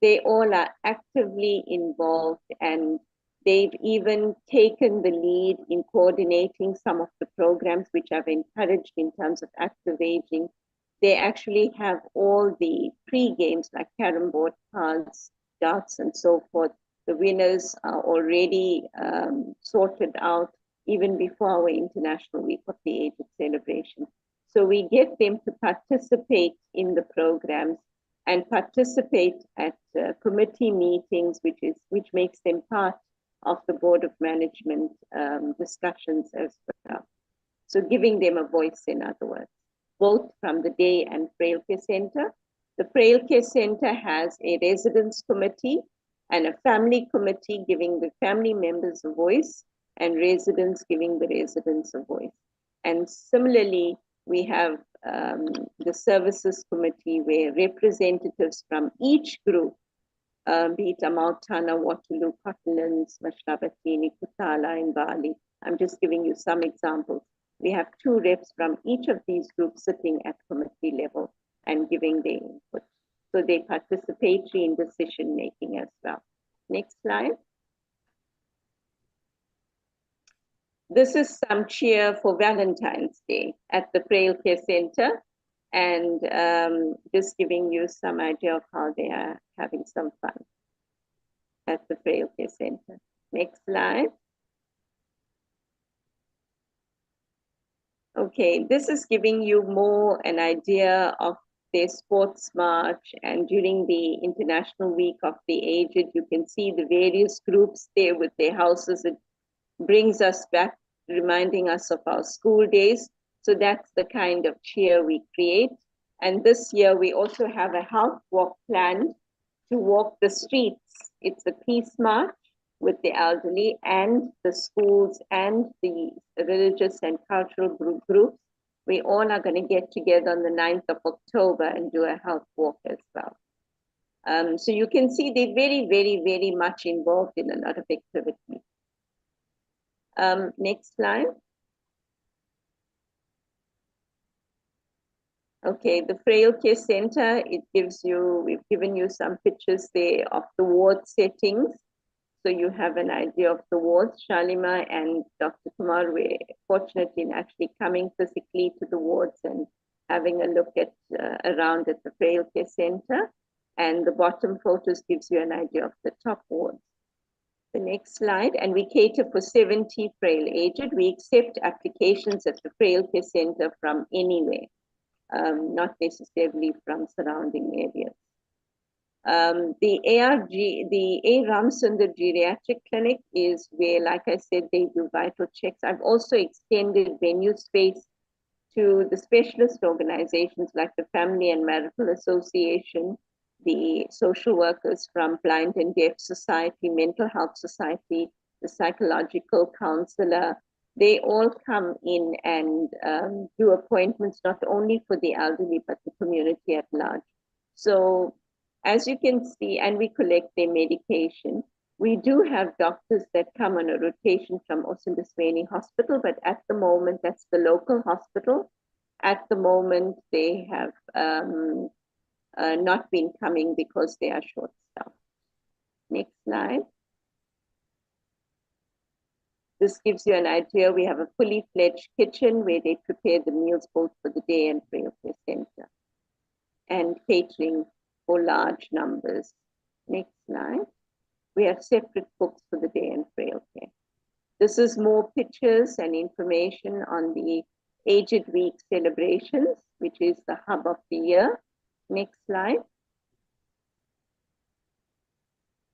they all are actively involved, and they've even taken the lead in coordinating some of the programs which I've encouraged in terms of active aging. They actually have all the pre-games like carom board, cards, darts, and so forth. The winners are already sorted out even before our International Week of the Aged celebration. So we get them to participate in the programs, and participate at committee meetings, which makes them part of the Board of Management discussions as well. So giving them a voice, in other words, both from the Day and Frail Care Center. The Frail Care Center has a residence committee and a family committee giving the family members a voice, and residents giving the residents a voice. And similarly, we have the services committee where representatives from each group, be it Amautana, Waterloo, Cottonlands, Mashlabatini, Kutala, and Bali. I'm just giving you some examples. We have 2 reps from each of these groups sitting at committee level and giving their input. So they participate in decision making as well. Next slide. This is some cheer for Valentine's Day at the Frail Care Center, and just giving you some idea of how they are having some fun at the Frail Care Center. Next slide. Okay, this is giving you more an idea of their sports march, and during the International Week of the Aged, you can see the various groups there with their houses. It brings us back, reminding us of our school days. So that's the kind of cheer we create. And this year we also have a health walk planned to walk the streets. It's a peace march with the elderly and the schools and the religious and cultural groups. We all are going to get together on the 9th of October and do a health walk as well. So you can see they're very, very, very much involved in a lot of activity. Next slide. Okay, the Frail Care Center, it gives you, we've given you some pictures there of the ward settings. So you have an idea of the wards. Shalima and Dr. Kumar were fortunate in actually coming physically to the wards and having a look at around at the Frail Care Center. And the bottom photos gives you an idea of the top wards. The next slide, and we cater for 70 frail aged. We accept applications at the Frail Care Center from anywhere, not necessarily from surrounding areas. The A. Ramsundar Geriatric Clinic is where, like I said, they do vital checks. I've also extended venue space to the specialist organizations like the Family and Marital Association, the social workers from Blind and Deaf Society, Mental Health Society, the psychological counselor. They all come in and do appointments not only for the elderly, but the community at large. So as you can see, and we collect their medication. We do have doctors that come on a rotation from Osundusweni Hospital, but at the moment, that's the local hospital. At the moment, they have not been coming because they are short-staffed. Next slide. This gives you an idea. We have a fully fledged kitchen where they prepare the meals both for the day and Frail Care Center, and catering for large numbers. Next slide. We have separate cooks for the day and Frail Care. This is more pictures and information on the Aged Week celebrations, which is the hub of the year. Next slide.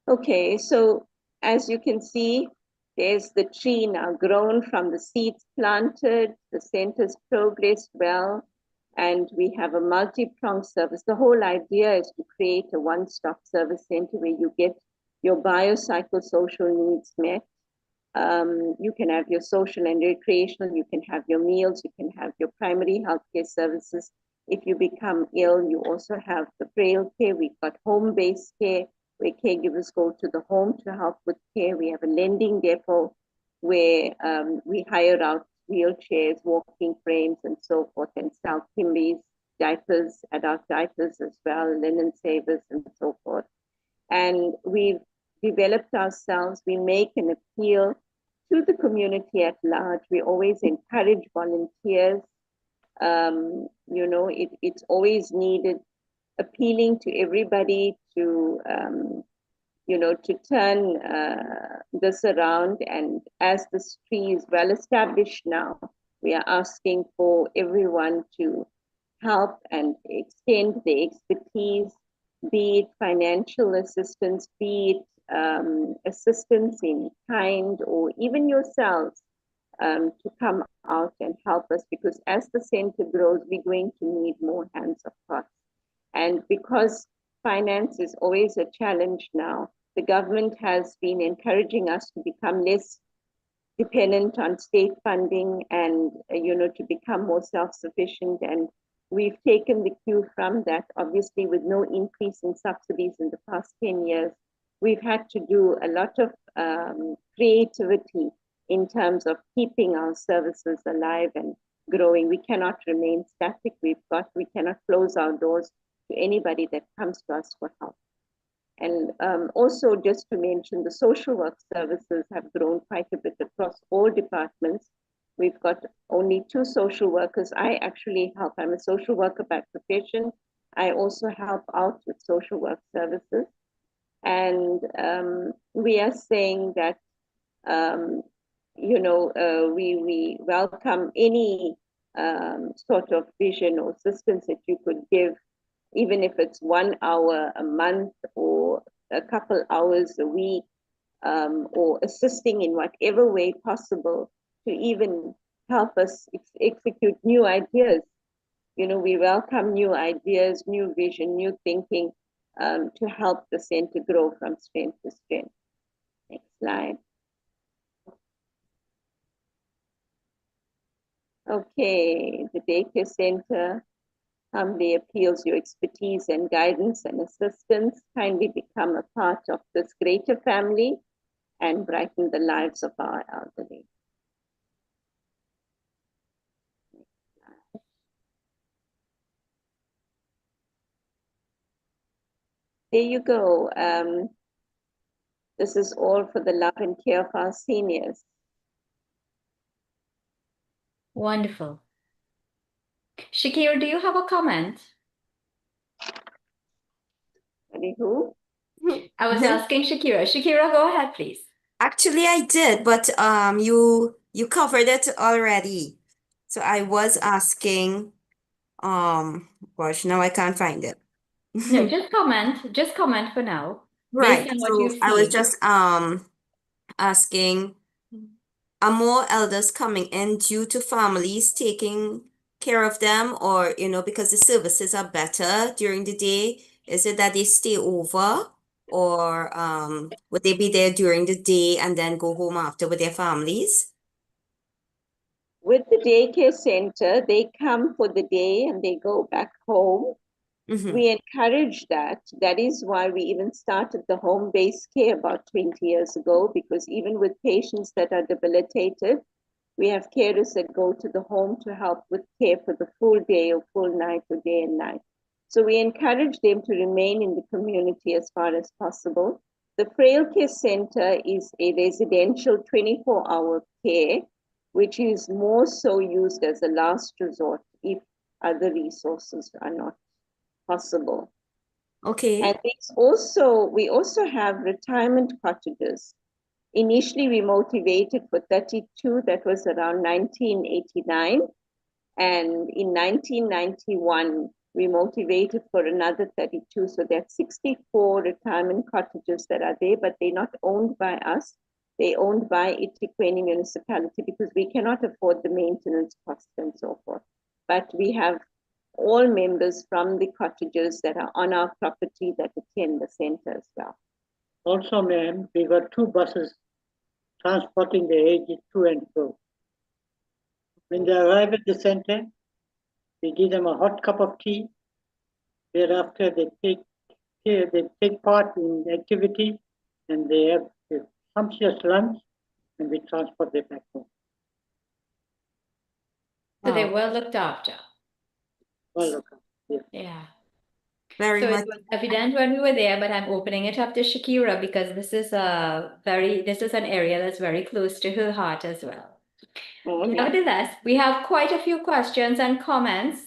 Okay, so as you can see, there's the tree now grown from the seeds planted. The center's progressed well, and we have a multi-pronged service. The whole idea is to create a one-stop service center where you get your biopsychosocial needs met. You can have your social and recreational, you can have your meals, you can have your primary healthcare services. If you become ill, you also have the frail care. We've got home-based care, where caregivers go to the home to help with care. We have a lending depot where we hire out wheelchairs, walking frames, and so forth, and sell Kimbies, diapers, adult diapers as well, linen savers, and so forth. And we've developed ourselves. We make an appeal to the community at large. We always encourage volunteers. You know, it's always needed, appealing to everybody to, you know, to turn this around. And as this tree is well established now, we are asking for everyone to help and extend their expertise be it financial assistance, be it assistance in kind, or even yourselves to come out and help us, because as the center grows, we're going to need more hands of course. And because finance is always a challenge now, the government has been encouraging us to become less dependent on state funding and, to become more self-sufficient. And we've taken the cue from that. Obviously, with no increase in subsidies in the past 10 years, we've had to do a lot of creativity in terms of keeping our services alive and growing. We cannot remain static. We cannot close our doors to anybody that comes to us for help. And also, just to mention, the social work services have grown quite a bit across all departments. We've got only 2 social workers. I actually help. I'm a social worker by profession. I also help out with social work services. And we are saying that, we welcome any sort of vision or assistance that you could give, even if it's 1 hour a month or a couple hours a week, or assisting in whatever way possible to even help us execute new ideas. We welcome new ideas, new vision, new thinking, to help the center grow from strength to strength. Next slide. Okay, the daycare center humbly appeals your expertise and guidance and assistance. Kindly become a part of this greater family and brighten the lives of our elderly. There you go. This is all for the love and care of our seniors. Wonderful. Shakir, do you have a comment? Who? I was asking Shakira. Shakira, go ahead, please. Actually, I did, but you covered it already. So I was asking, gosh, now I can't find it. No, just comment for now, Right. based on what So you've I was seen. just asking, are more elders coming in due to families taking care of them, or because the services are better during the day? Is it that they stay over, or would they be there during the day and then go home after with their families? With the daycare center, they come for the day and they go back home. We encourage that. That is why we even started the home-based care about 20 years ago, because even with patients that are debilitated, we have carers that go to the home to help with care for the full day or full night or day and night. So we encourage them to remain in the community as far as possible. The Frail Care Center is a residential 24-hour care, which is more so used as a last resort if other resources are not possible. Okay. And we also have retirement cottages. Initially, we motivated for 32, that was around 1989. And in 1991, we motivated for another 32. So there are 64 retirement cottages that are there, but they're not owned by us. They're owned by eThekwini municipality, because we cannot afford the maintenance costs and so forth. But we have all members from the cottages that are on our property that attend the center as well. Also, ma'am, we got 2 buses transporting the aged to and fro. When they arrive at the center, we give them a hot cup of tea. Thereafter, they take part in activity, and they have a sumptuous lunch, and we transport them back home. So they're well looked after. Well, look, yes. Yeah. Very So much. it was evident when we were there, but I'm opening it up to Shakira because this is an area that's very close to her heart as well. Nevertheless, we have quite a few questions and comments,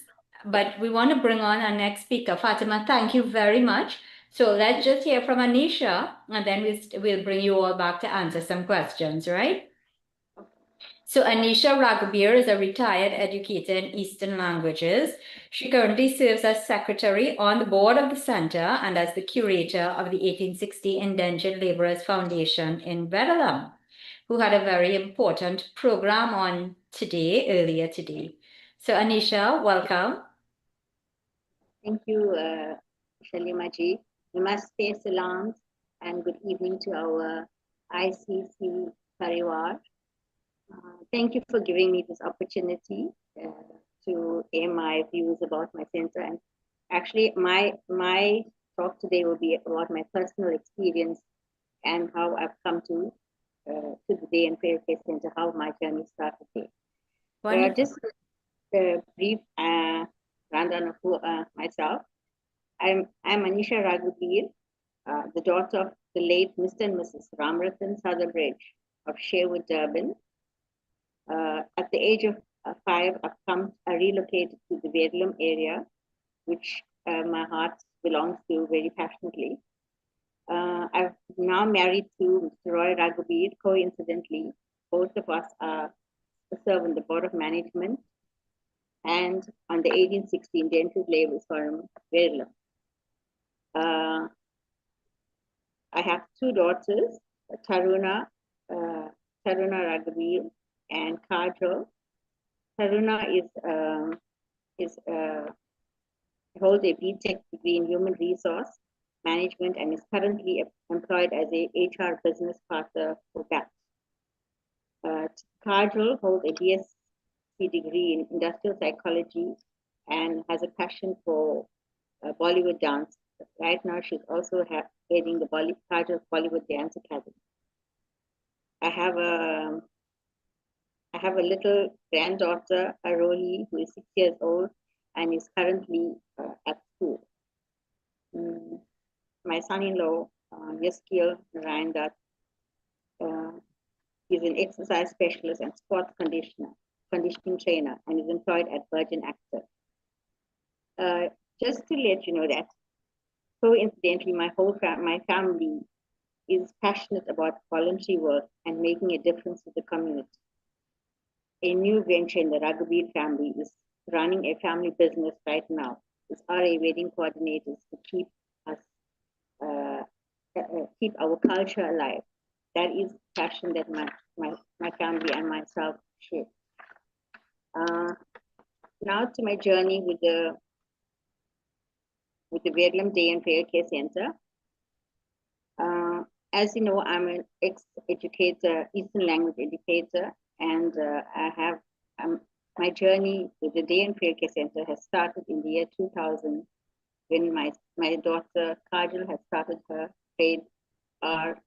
but we want to bring on our next speaker. Fatima, thank you very much. So let's just hear from Anisha, and then we'll bring you all back to answer some questions, right? So Anisha Ragbir is a retired educator in Eastern languages. She currently serves as secretary on the board of the center and as the curator of the 1860 Indentured Laborers Foundation in Verulam, who had a very important program on earlier today. So Anisha, welcome. Thank you, Shalimaji. Namaste, salams, and good evening to our ICC Parivar. Thank you for giving me this opportunity to air my views about my center. And actually, my talk today will be about my personal experience and how I've come to the Day and Prayer Care Center, how my journey started there. Just a brief rundown of myself. I'm Anisha Raghubir, the daughter of the late Mr. and Mrs. Ramratan Southerbridge of Sherwood, Durban. At the age of 5, I relocated to the Verulam area, which my heart belongs to very passionately. I'm now married to Mr. Roy Raghubir. Coincidentally, both of us serve on the Board of Management and on the 1860 Indentured Laborers Forum, Verulam. I have 2 daughters, Taruna Raghubir and Kajol. Taruna holds a BTech degree in Human Resource Management and is currently employed as a HR business partner for GAP. Kajol holds a BSc degree in Industrial Psychology and has a passion for Bollywood dance. Right now, she's also heading the Kajol Bollywood Dance Academy. I have a little granddaughter, Aroli, who is 6 years old and is currently at school. My son-in-law, Yaskil Narayan, is an exercise specialist and sports conditioning trainer, and is employed at Virgin Active. Just to let you know that, coincidentally, my family is passionate about voluntary work and making a difference to the community. A new venture in the Raghubir family is running a family business right now. It's RA wedding coordinators to keep our culture alive. That is passion that my family and myself share. Now to my journey with the Verulam Day and Prayer Care Center. As you know, I'm an ex-educator, Eastern language educator, and my journey with the Day and Prayer Care Center has started in the year 2000, when my daughter Kajal has started her grade R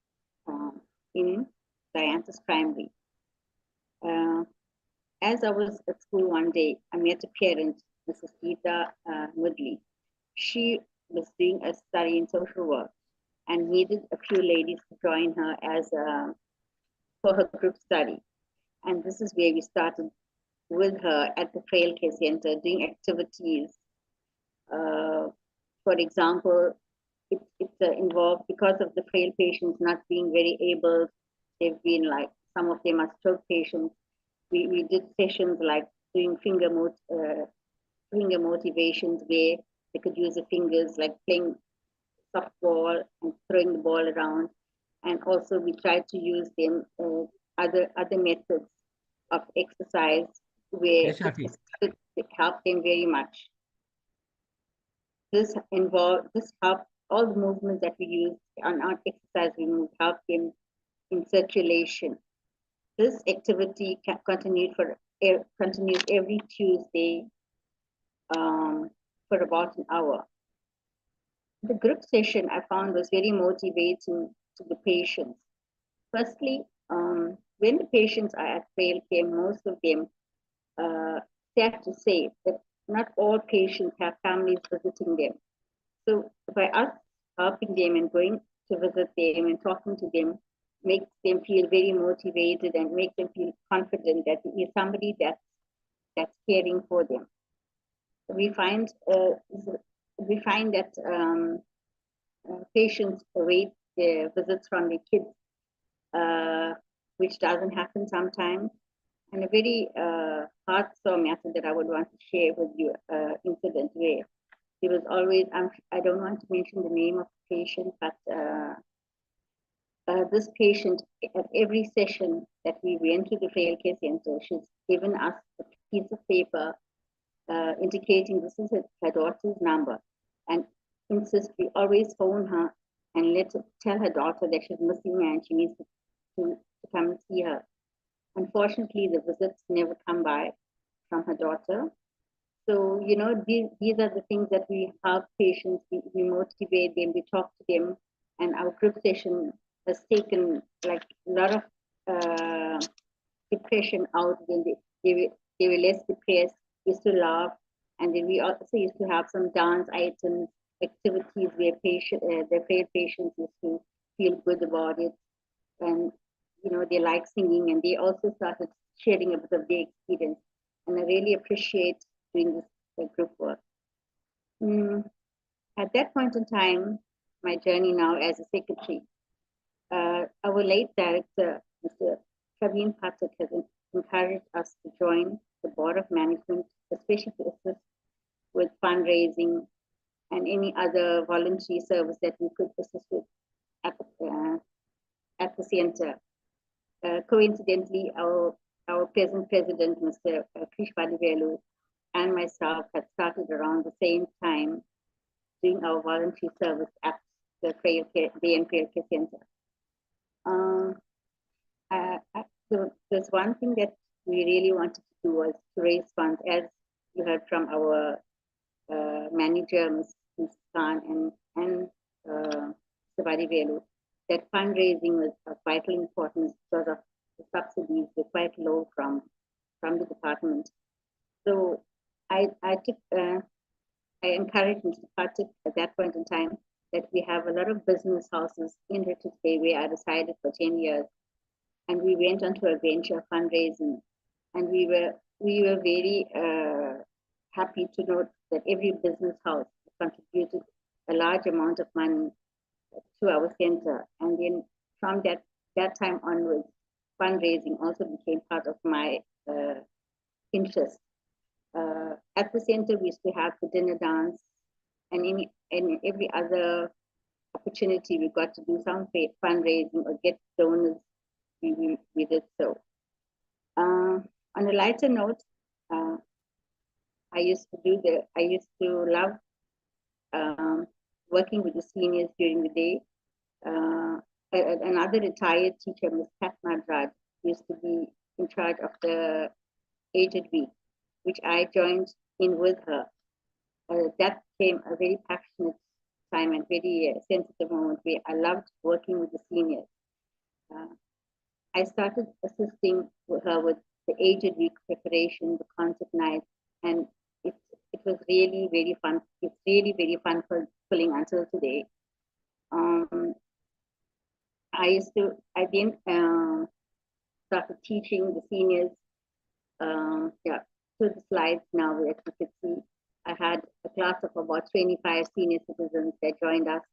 in Dianthus Primary. As I was at school one day, I met a parent, Mrs. Geeta Mudley. She was doing a study in social work and needed a few ladies to join her for her group study. And this is where we started with her at the Frail Care Center, doing activities. For example, it's involved, because of the frail patients not being very able, they've been like, some of them are stroke patients. We did sessions like doing finger motivations, where they could use the fingers, like playing softball and throwing the ball around. And also we tried to use them other methods of exercise where it helped them very much. This helped all the movements that we used on our exercise, we helped them in circulation. This activity continues every Tuesday for about an hour. The group session I found was very motivating to the patients. Firstly, when the patients are at Frail Care, most of them, sad to say that not all patients have families visiting them. So by us helping them and going to visit them and talking to them, makes them feel very motivated and make them feel confident that there is somebody that's caring for them. We find that patients await their visits from the kids, which doesn't happen sometimes. and a very heart-sore matter that I would want to share with you, incident where there was always, I don't want to mention the name of the patient, but this patient, at every session that we went to the Frail Care Center, she's given us a piece of paper indicating this is her daughter's number, and insist we always phone her and tell her daughter that she's missing and she needs to come and see her. Unfortunately, the visits never come by from her daughter. So, you know, these are the things that we help patients, we motivate them, we talk to them, and our group session has taken like a lot of depression out. When they were less depressed, used to laugh, and then we also used to have some dance items, activities where the frail patients used to feel good about it, and you know they like singing, and they also started sharing a bit of their experience, and I really appreciate doing this group work. At that point in time, my journey now as a secretary, our late director, Mr. Praveen Pathak, has encouraged us to join the Board of Management, especially to assist with fundraising and any other voluntary service that we could assist with at the center. Coincidentally, our present president, Mr. Krish Vadivelu, and myself had started around the same time doing our voluntary service at the Frail Care Center. So there's one thing that we really wanted to do was to raise funds, as you heard from our manager, Ms. Khan, and Savadi Velu, that fundraising was of vital importance because of the subsidies were quite low from the department. So I encouraged Mr. Pathak at that point in time that we have a lot of business houses in Richards Bay where I resided for 10 years. And we went on to a venture fundraising, and we were very happy to note that every business house contributed a large amount of money to our center. And then from that time onwards, fundraising also became part of my interest. At the center, we used to have the dinner dance, and every other opportunity we got to do some fundraising or get donors. We did so. On a lighter note, I used to love working with the seniors during the day. Another retired teacher, Ms. Katma Raj, used to be in charge of the Aged Week, which I joined in with her. That became a very passionate time and very sensitive moment where I loved working with the seniors. I started assisting her with the Aged Week preparation, the concert night, and it was really very fun. It's really very fun fulfilling until today. I then started teaching the seniors. To the slides now that you can see, I had a class of about 25 senior citizens that joined us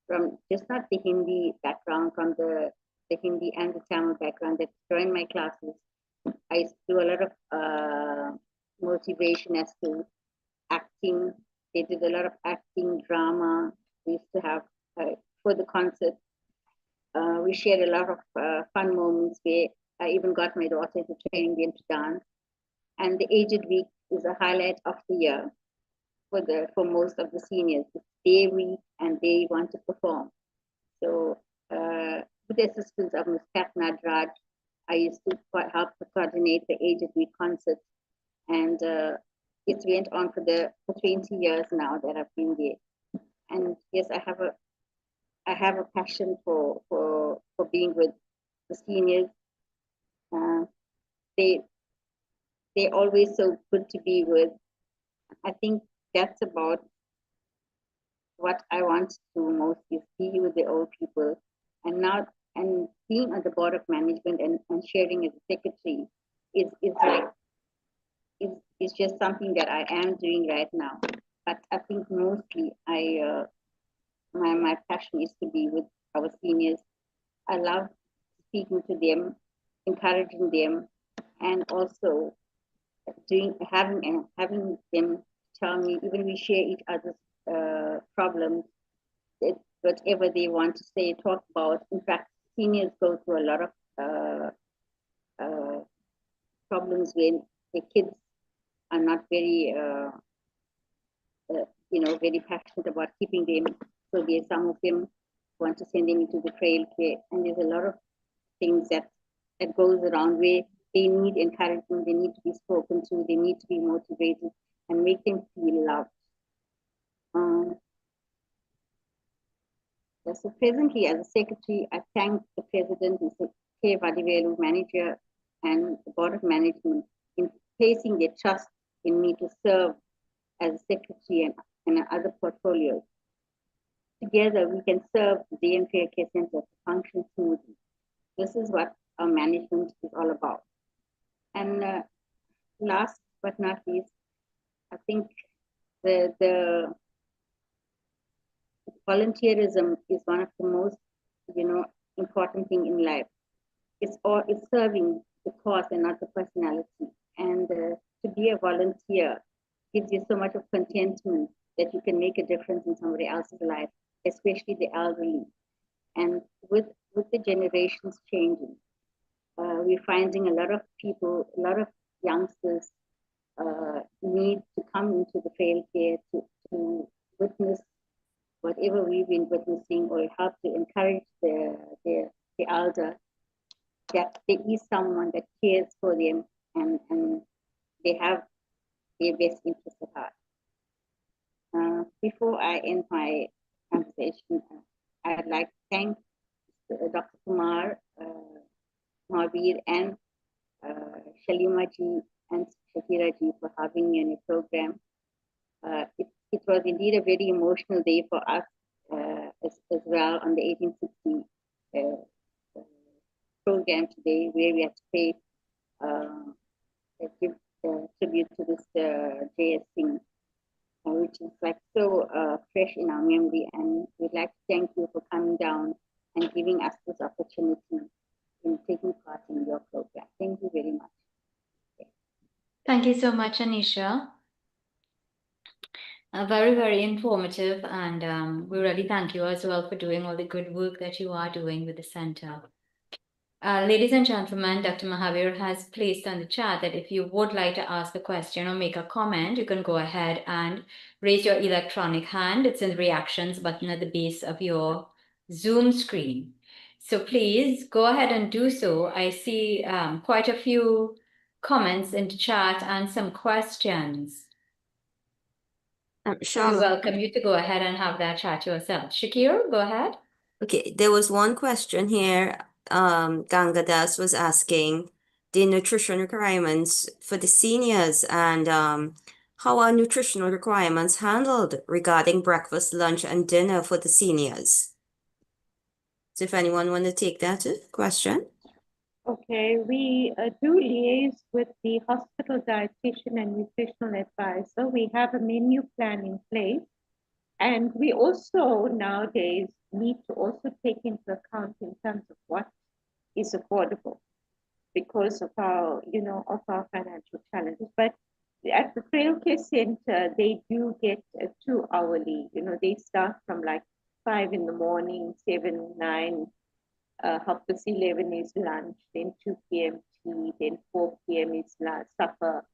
from just not the Hindi background, from the Hindi and the Tamil background that joined my classes. I used to do a lot of motivation as to acting. They did a lot of acting, drama. We used to have, for the concert, we shared a lot of fun moments where I even got my daughter to train them to dance. And the Aged Week is a highlight of the year for most of the seniors. It's their week and they want to perform. So with the assistance of Ms. Katna Raj, I used to help to coordinate the Aged Week concert. And it went on for 20 years now that I've been there. And yes, I have a passion for being with the seniors. They're always so good to be with. I think that's about what I want to do most, is be with the old people, and being on the board of management and sharing as a secretary is just something that I am doing right now. But I think mostly my passion is to be with our seniors. I love speaking to them, encouraging them, and also having them tell me, even we share each other's problems, whatever they want to say, talk about. In fact, seniors go through a lot of problems when the kids are not very, very passionate about keeping them. So there's some of them want to send them into the Frail care, and there's a lot of things that goes around where they need encouragement, they need to be spoken to, they need to be motivated, and make them feel loved. So presently, as a secretary, I thank the president, Mr. K. Vadivelu, manager, and the board of management in placing their trust in me to serve as a secretary and other portfolios. Together, we can serve the Day and Fair Care Center to function smoothly. This is what our management is all about. And last but not least, I think the volunteerism is one of the most, important thing in life. It's serving the cause and not the personality. And to be a volunteer gives you so much of contentment that you can make a difference in somebody else's life, especially the elderly. And with the generations changing, we're finding a lot of people, a lot of youngsters need to come into the Frail care to witness whatever we've been witnessing, or help to encourage the elder, that there is someone that cares for them, and they have their best interest at heart. Before I end my conversation, I'd like to thank Dr. Kumar, Mahabir, and Shalima ji and Shakira ji for having me on your program. It was indeed a very emotional day for us as well on the 1860 program today, where we had to pay give tribute to this JS Singh, which is like so fresh in our memory. And we'd like to thank you for coming down and giving us this opportunity in taking part in your program. Thank you very much. Thank you so much, Anisha. Very, very informative, and we really thank you as well for doing all the good work that you are doing with the center. Ladies and gentlemen, Dr. Mahavir has placed on the chat that if you would like to ask a question or make a comment, you can go ahead and raise your electronic hand. It's in the reactions button at the base of your Zoom screen. So please go ahead and do so. I see quite a few comments in the chat and some questions. So we welcome you to go ahead and have that chat yourself. Shakir, go ahead. Okay, there was one question here. Gangadas was asking the nutrition requirements for the seniors, and how are nutritional requirements handled regarding breakfast, lunch, and dinner for the seniors? So if anyone want to take that question. Okay, we do liaise with the hospital dietitian and nutritional advisor. We have a menu plan in place. And we also nowadays need to also take into account in terms of what is affordable because of our, of our financial challenges. But at the Frail Care Center, they do get 2 hourly. They start from like 5 in the morning, 7, 9, 11 is lunch, then 2 p.m. tea, then 4 p.m. is supper.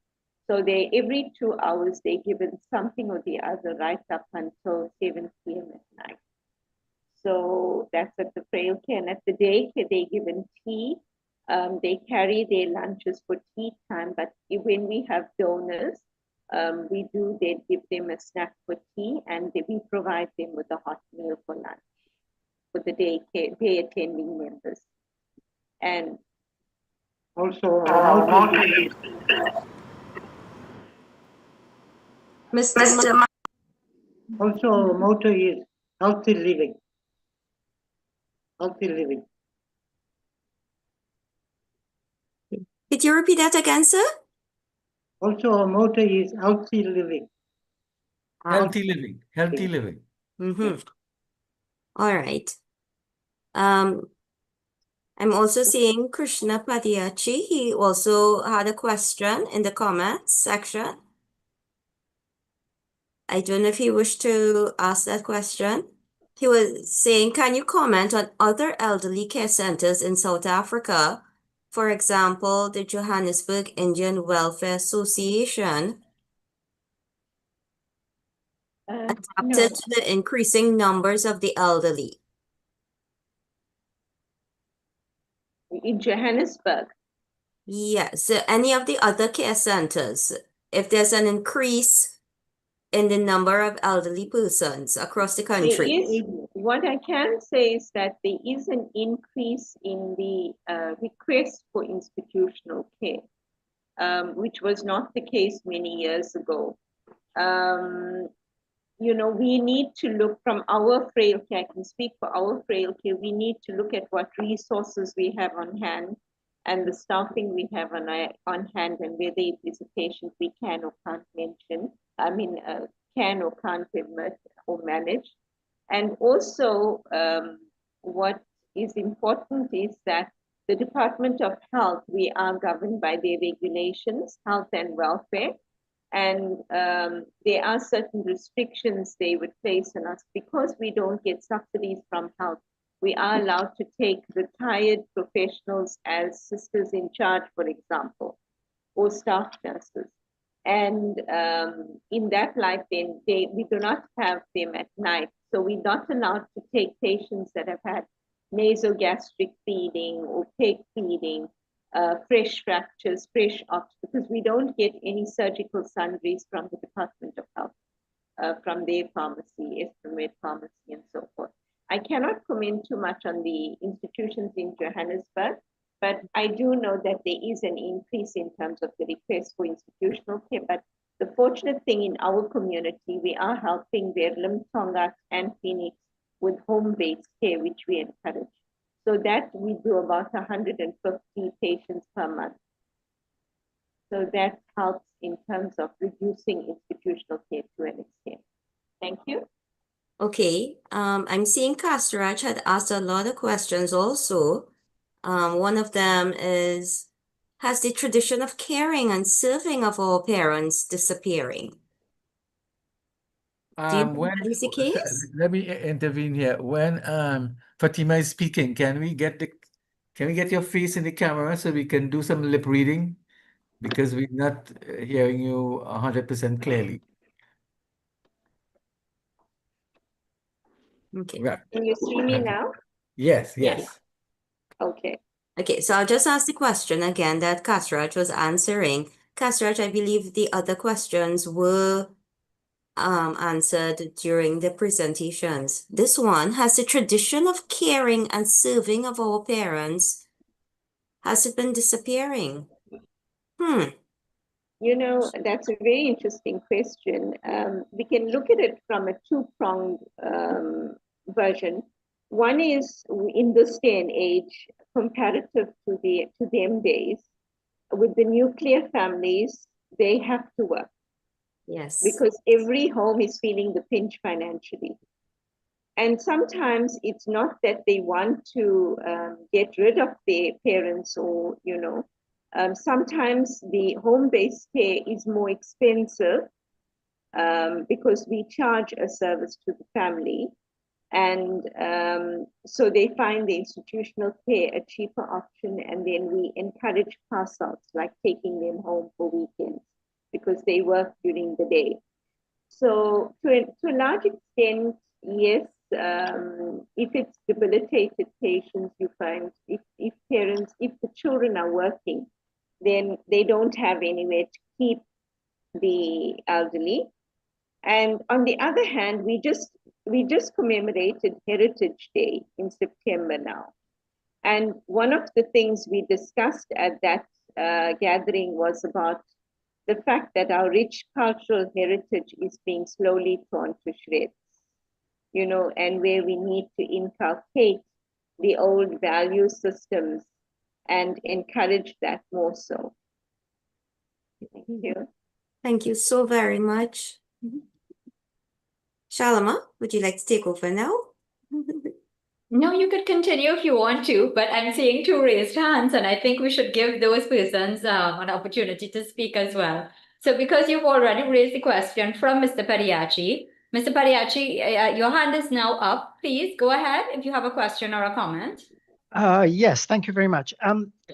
So they every 2 hours they're given something or the other right up until 7 p.m. at night. So that's at the Frail Care. And at the daycare they're given tea. They carry their lunches for tea time, but when we have donors, we do then give them a snack for tea, and we provide them with a hot meal for lunch for the day attending members. And Also, Mr. also our motto is healthy living. Healthy living. Could you repeat that again, sir? Also, our motto is healthy living. Healthy living. Healthy living. Mm-hmm. All right. I'm also seeing Krishna Padiachi. He also had a question in the comments section. I don't know if he wished to ask that question. He was saying, can you comment on other elderly care centers in South Africa? For example, the Johannesburg Indian Welfare Association No, adapted to the increasing numbers of the elderly. in Johannesburg. Yes, so any of the other care centers, if there's an increase in the number of elderly persons across the country. What I can say is that there is an increase in the request for institutional care, which was not the case many years ago. You know, we need to look from our frail care, I can speak for our frail care, we need to look at what resources we have on hand and the staffing we have on hand, and whether it is a patient we can or can't can or can't admit or manage. And also, what is important is that the Department of Health, we are governed by their regulations, health and welfare, and there are certain restrictions they would place on us because we don't get subsidies from health. We are allowed to take retired professionals as sisters in charge, for example, or staff nurses. And in that light, then we do not have them at night. So we're not allowed to take patients that have had nasogastric feeding or peg feeding, fresh fractures, fresh ops, because we don't get any surgical sundries from the Department of Health, from their pharmacy, Estromed pharmacy, and so forth. I cannot comment too much on the institutions in Johannesburg, but I do know that there is an increase in terms of the request for institutional care. But the fortunate thing in our community, we are helping Verulam, Tongaat, and Phoenix with home-based care, which we encourage. So that we do about 150 patients per month. So that helps in terms of reducing institutional care to an extent. Thank you. Okay, I'm seeing Kasturaj had asked a lot of questions also. One of them is, has the tradition of caring and serving of our parents disappearing? Do you think that is the case? Let me intervene here. When Fatima is speaking, can we get your face in the camera so we can do some lip reading? Because we're not hearing you 100% clearly. Okay. Right. Can you see me now? Yes, Yeah. yes. Okay. Okay, so I'll just ask the question again that Kasturaj was answering. Kasturaj, I believe the other questions were answered during the presentations. This one, has the tradition of caring and serving of our parents, has it been disappearing? You know, that's a very interesting question. We can look at it from a two-pronged version. One is, in this day and age, comparative to them days, with the nuclear families, they have to work. Yes. Because every home is feeling the pinch financially. And sometimes it's not that they want to get rid of their parents or, you know, sometimes the home-based care is more expensive because we charge a service to the family. And so they find the institutional care a cheaper option, and then we encourage pass-outs, like taking them home for weekends, because they work during the day. So to a large extent, yes, if it's debilitated patients, you find if the children are working, then they don't have anywhere to keep the elderly. And on the other hand, we just commemorated Heritage Day in September now. And one of the things we discussed at that gathering was about the fact that our rich cultural heritage is being slowly torn to shreds, you know, and where we need to inculcate the old value systems and encourage that more so. Thank you. Thank you so very much. Shalama, would you like to take over now? No, you could continue if you want to, but I'm seeing two raised hands, and I think we should give those persons an opportunity to speak as well. So because you've already raised the question from Mr. Mr. Pariachi, your hand is now up. Please go ahead if you have a question or a comment. Yes, thank you very much.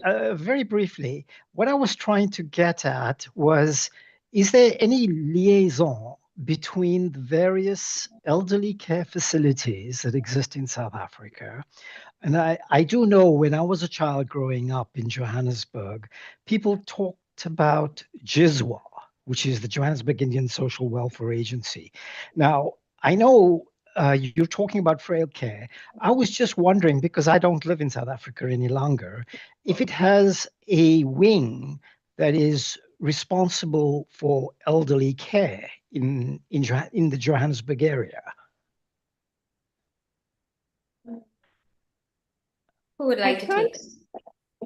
Very briefly, what I was trying to get at was, is there any liaison between the various elderly care facilities that exist in South Africa? And I do know when I was a child growing up in Johannesburg, people talked about JISWA, which is the Johannesburg Indian Social Welfare Agency. Now, I know you're talking about frail care. I was just wondering, because I don't live in South Africa any longer, if it has a wing that is responsible for elderly care in the Johannesburg area. Who would like to take it?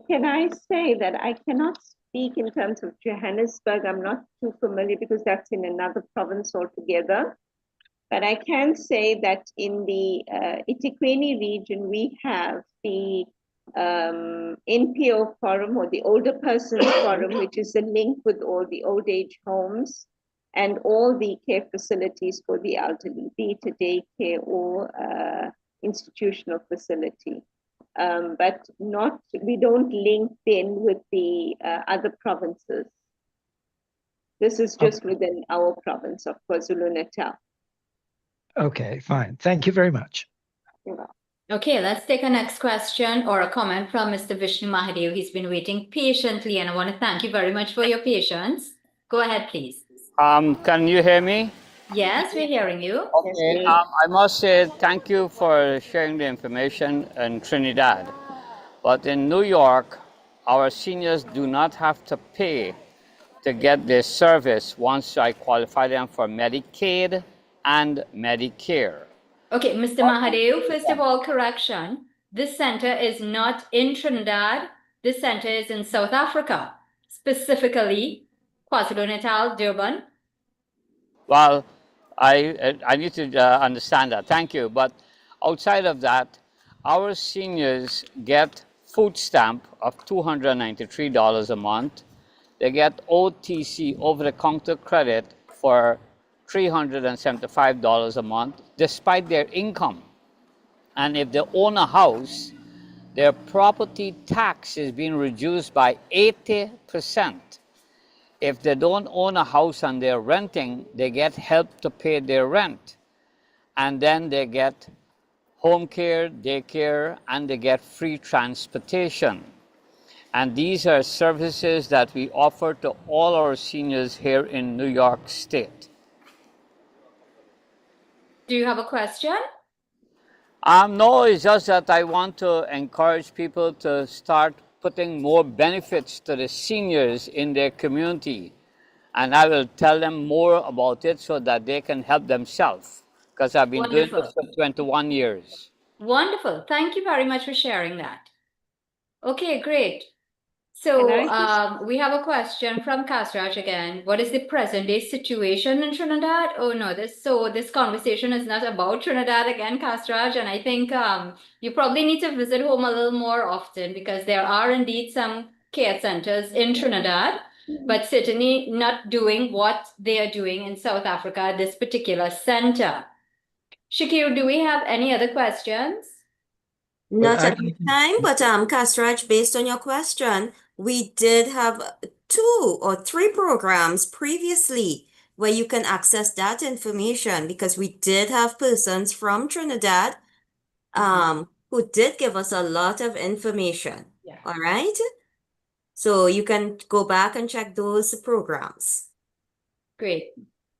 Can I say that I cannot speak in terms of Johannesburg? I'm not too familiar because that's in another province altogether. But I can say that in the eThekwini region, we have the NPO Forum, or the Older Persons Forum, which is the link with all the old age homes and all the care facilities for the elderly, be it a daycare or institutional facility. But we don't link then with the other provinces. This is just within our province of KwaZulu-Natal. Okay, fine. Thank you very much. Okay, let's take a next question or a comment from Mr. Vishnu Mahadev. He's been waiting patiently, and I want to thank you very much for your patience. Go ahead, please. Can you hear me? Yes, we're hearing you. Okay. I must say thank you for sharing the information in Trinidad. But in New York, our seniors do not have to pay to get this service once I qualify them for Medicaid and Medicare. Okay, Mr. Mahadev, first of all, correction. This center is not in Trinidad. This center is in South Africa, specifically KwaZulu-Natal, Durban. Well, I need to understand that. Thank you. But outside of that, our seniors get food stamp of $293 a month. They get OTC, over-the-counter credit, for $375 a month, despite their income. And if they own a house, their property tax is being reduced by 80%. If they don't own a house and they're renting, they get help to pay their rent. And then they get home care, daycare, and they get free transportation. And these are services that we offer to all our seniors here in New York State. Do you have a question? No, it's just that I want to encourage people to start putting more benefits to the seniors in their community. And I will tell them more about it so that they can help themselves, because I've been doing this for 21 years. Wonderful. Thank you very much for sharing that. Okay, great. So we have a question from Kasraj again. What is the present day situation in Trinidad? Oh no, this conversation is not about Trinidad again, Kasraj, and I think you probably need to visit home a little more often, because there are indeed some care centers in Trinidad, but certainly not doing what they are doing in South Africa, this particular center. Shakir, do we have any other questions? Not at the time, but Kasraj, based on your question, we did have 2 or 3 programs previously where you can access that information, because we did have persons from Trinidad who did give us a lot of information. Yeah. All right? So you can go back and check those programs. Great.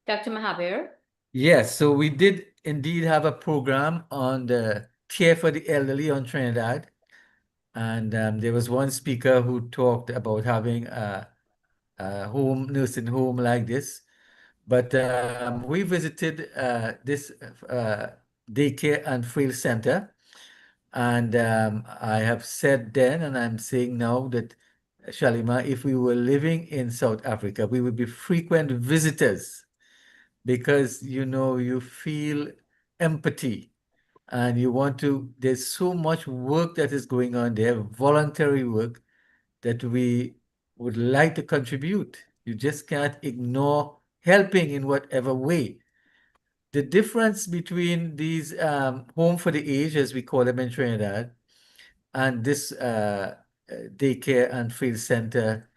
Dr. Mahabir? Yes, so we did indeed have a program on the care for the elderly on Trinidad. And there was one speaker who talked about having a nursing home like this. But we visited this daycare and Frail center. And I have said then, and I'm saying now, that Shalima, if we were living in South Africa, we would be frequent visitors, because you feel empathy and you want to, there's so much work that is going on there, voluntary work, that we would like to contribute. You just can't ignore helping in whatever way. The difference between these home for the aged, as we call them in Trinidad, and this daycare and field center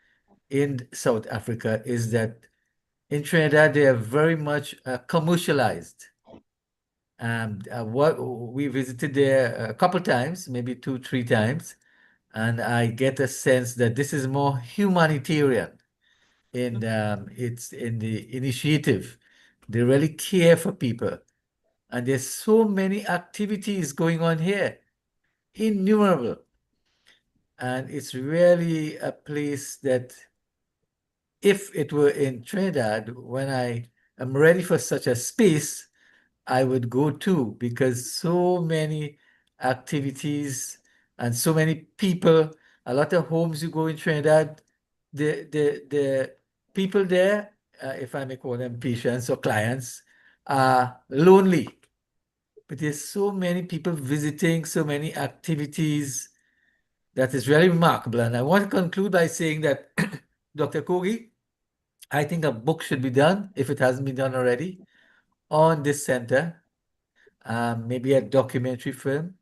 in South Africa is that in Trinidad they are very much commercialized. What we visited there a couple times, maybe 2, 3 times, and I get a sense that this is more humanitarian in it's in the initiative. They really care for people, and there's so many activities going on here, innumerable, and it's really a place that, if it were in Trinidad, when I am ready for such a space, I would go to, because so many activities and so many people, a lot of homes you go in Trinidad, the people there, if I may call them patients or clients, are lonely. But there's so many people visiting, so many activities, that is really remarkable. And I want to conclude by saying that, Dr. Kogi, I think a book should be done, if it hasn't been done already, on this center. Maybe a documentary film.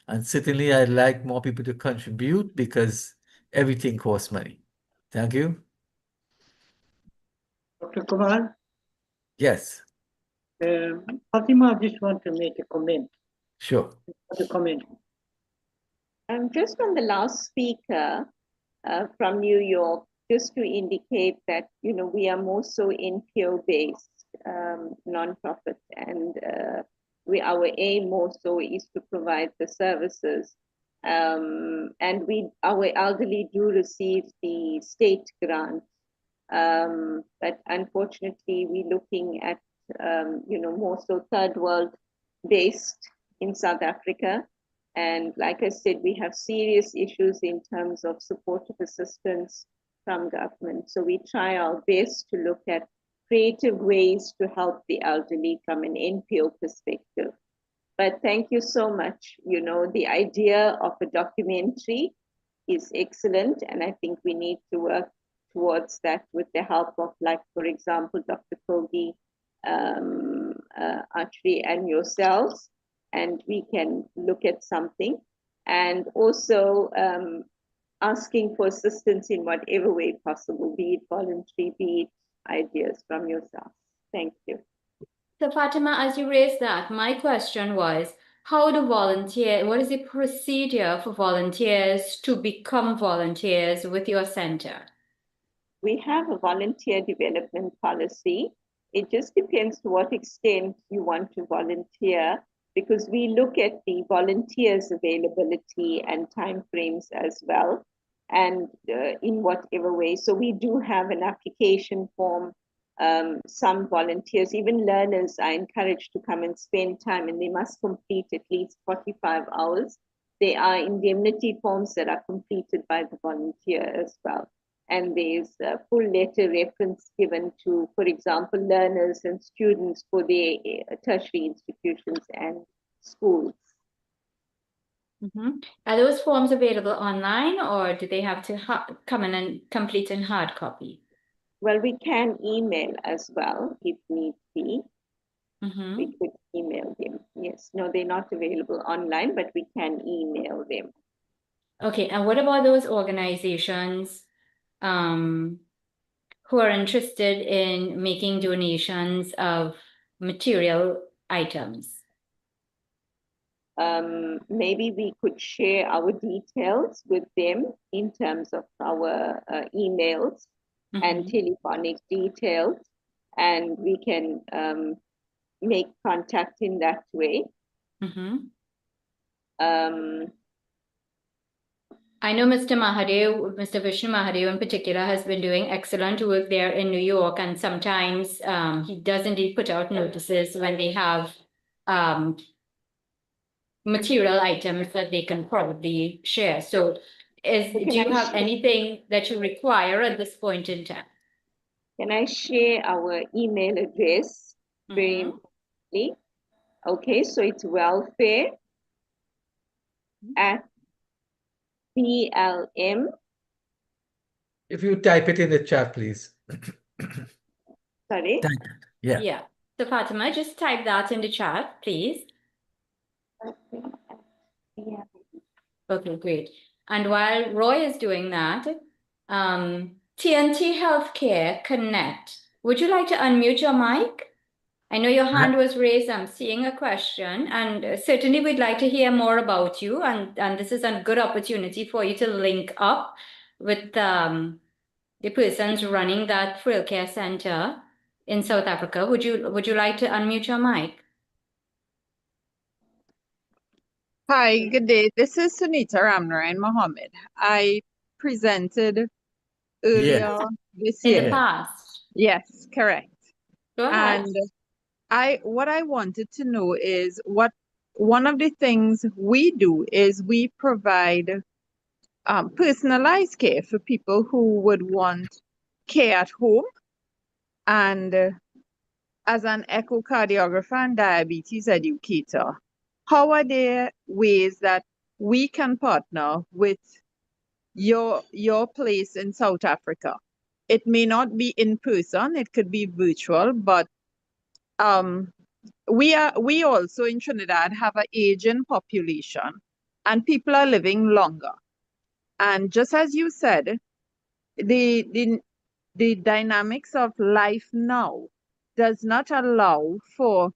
And certainly I'd like more people to contribute, because everything costs money. Thank you. Dr. Kumar, Yes, Fatima just want to make a comment. sure. A comment. Just on the last speaker from New York, just to indicate that, you know, we are more so NPO-based nonprofit, and our aim more so is to provide the services. And our elderly do receive the state grant, but unfortunately we're looking at you know, more so third world based in South Africa. And like I said, we have serious issues in terms of supportive assistance from government. So we try our best to look at creative ways to help the elderly from an NPO perspective. But thank you so much. You know, the idea of a documentary is excellent, and I think we need to work towards that with the help of, like, for example, Dr. Kogi, Archery, and yourselves, and we can look at something. And also asking for assistance in whatever way possible, be it voluntary, be it ideas from yourself. Thank you. So Fatima, as you raised that, my question was, what is the procedure for volunteers to become volunteers with your center? We have a volunteer development policy. It just depends to what extent you want to volunteer, because we look at the volunteers' availability and timeframes as well, and in whatever way. So we do have an application form. Some volunteers, even learners, are encouraged to come and spend time, and they must complete at least 45 hours. There are indemnity forms that are completed by the volunteer as well. And there's a full letter reference given to, for example, learners and students for their tertiary institutions and schools. Mm-hmm. Are those forms available online, or do they have to come in and complete in hard copy? Well, we can email as well if need be. Mm-hmm. We could email them. Yes, no, they're not available online, but we can email them. Okay, and what about those organizations who are interested in making donations of material items? Maybe we could share our details with them in terms of our emails and telephonic details, and we can make contact in that way. I know Mr. Vishnu Mahadev in particular, has been doing excellent work there in New York, and sometimes he does indeed put out notices when they have material items that they can probably share. So do you have anything that you require at this point in time? Can I share our email address very importantly? Okay, so it's welfare at PLM. If you type it in the chat, please. Sorry? Type it. Yeah. Yeah. So Fatima, just type that in the chat, please. Yeah. Okay, great. And while Roy is doing that, TNT Healthcare Connect, would you like to unmute your mic? I know your hand was raised. I'm seeing a question, and certainly we'd like to hear more about you. And this is a good opportunity for you to link up with the persons running that Frail Care Center in South Africa. Would you like to unmute your mic? Hi, good day. This is Sunita Ramnarayan Mohammed. I presented earlier this In year. the past. Yes, correct. Go ahead. And what I wanted to know is one of the things we do is we provide personalized care for people who would want care at home. And as an echocardiographer and diabetes educator, how are there ways that we can partner with your place in South Africa? It may not be in person, it could be virtual, but we also in Trinidad have an aging population and people are living longer. And just as you said, the dynamics of life now does not allow for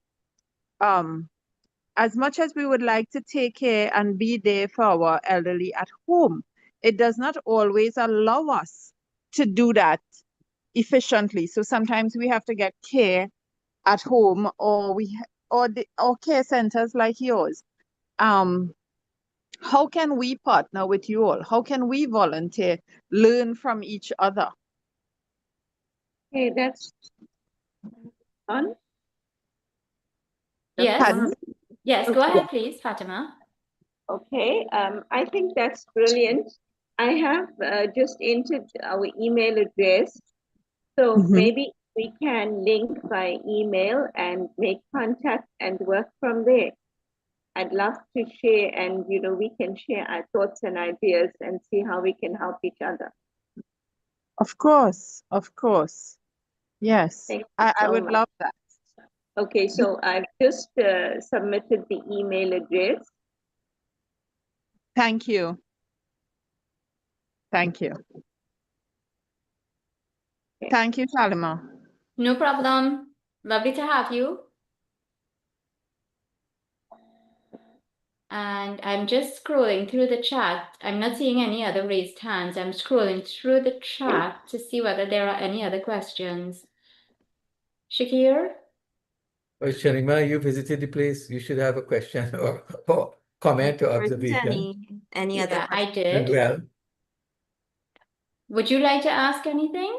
as much as we would like to take care and be there for our elderly at home, it does not always allow us to do that efficiently. So sometimes we have to get care at home, or care centers like yours. How can we partner with you all? How can we volunteer, learn from each other? Okay, that's on. Yes. Yes, go Okay. ahead, please, Fatima. Okay, I think that's brilliant. I have just entered our email address, so maybe we can link by email and make contact and work from there. I'd love to share, and we can share our thoughts and ideas and see how we can help each other. Of course, of course. Yes, Thank you I so would much. love that. Okay, so I've just submitted the email address. Thank you. Thank you. Thank you, Shalima. No problem. Lovely to have you. And I'm just scrolling through the chat. I'm not seeing any other raised hands. I'm scrolling through the chat to see whether there are any other questions. Shakir? Oh, Sharima, you visited the place. You should have a question or comment or observation. Any other Yeah, I questions? did. Well, Would you like to ask anything?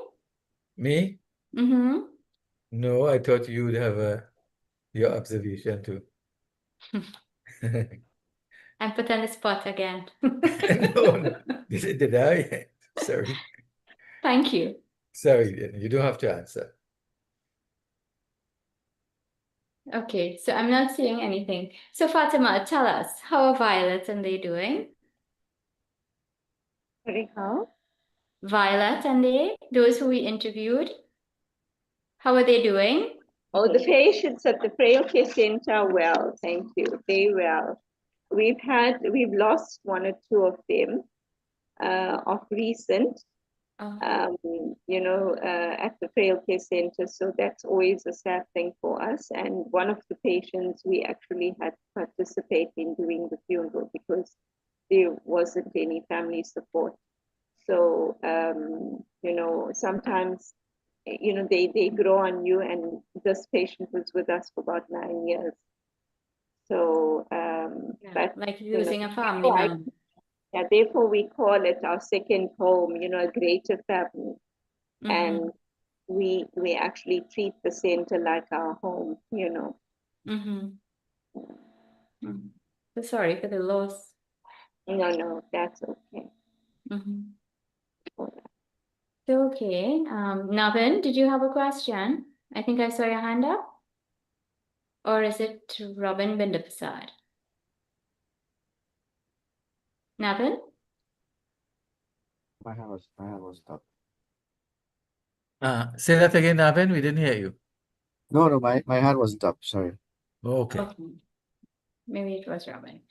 me? Mm-hmm. No, I thought you would have your observation too. I'm put on the spot again. No, did I? Sorry. Thank you. Sorry, you don't have to answer. Okay, so I'm not seeing anything. So Fatima, tell us, how are Violet and they doing? Sorry, how? Violet and they, those who we interviewed, how are they doing? Oh, the patients at the Frail Care Center are well, thank you, very well. We've lost one or two of them of recent, at the Frail Care Center. So that's always a sad thing for us. And one of the patients, we actually had to participate in doing the funeral because there wasn't any family support. So, sometimes, they grow on you, and this patient was with us for about 9 years. So, but like losing a family member. Yeah, therefore we call it our second home, a greater family. And we actually treat the center like our home, So sorry for the loss. No, that's okay. Okay. Navin, did you have a question? I think I saw your hand up. Or is it Robin Bindapasad? Navin? My hand was up. Say that again, Navin. We didn't hear you. No, my hand wasn't up. Sorry. Okay. Maybe it was Robin.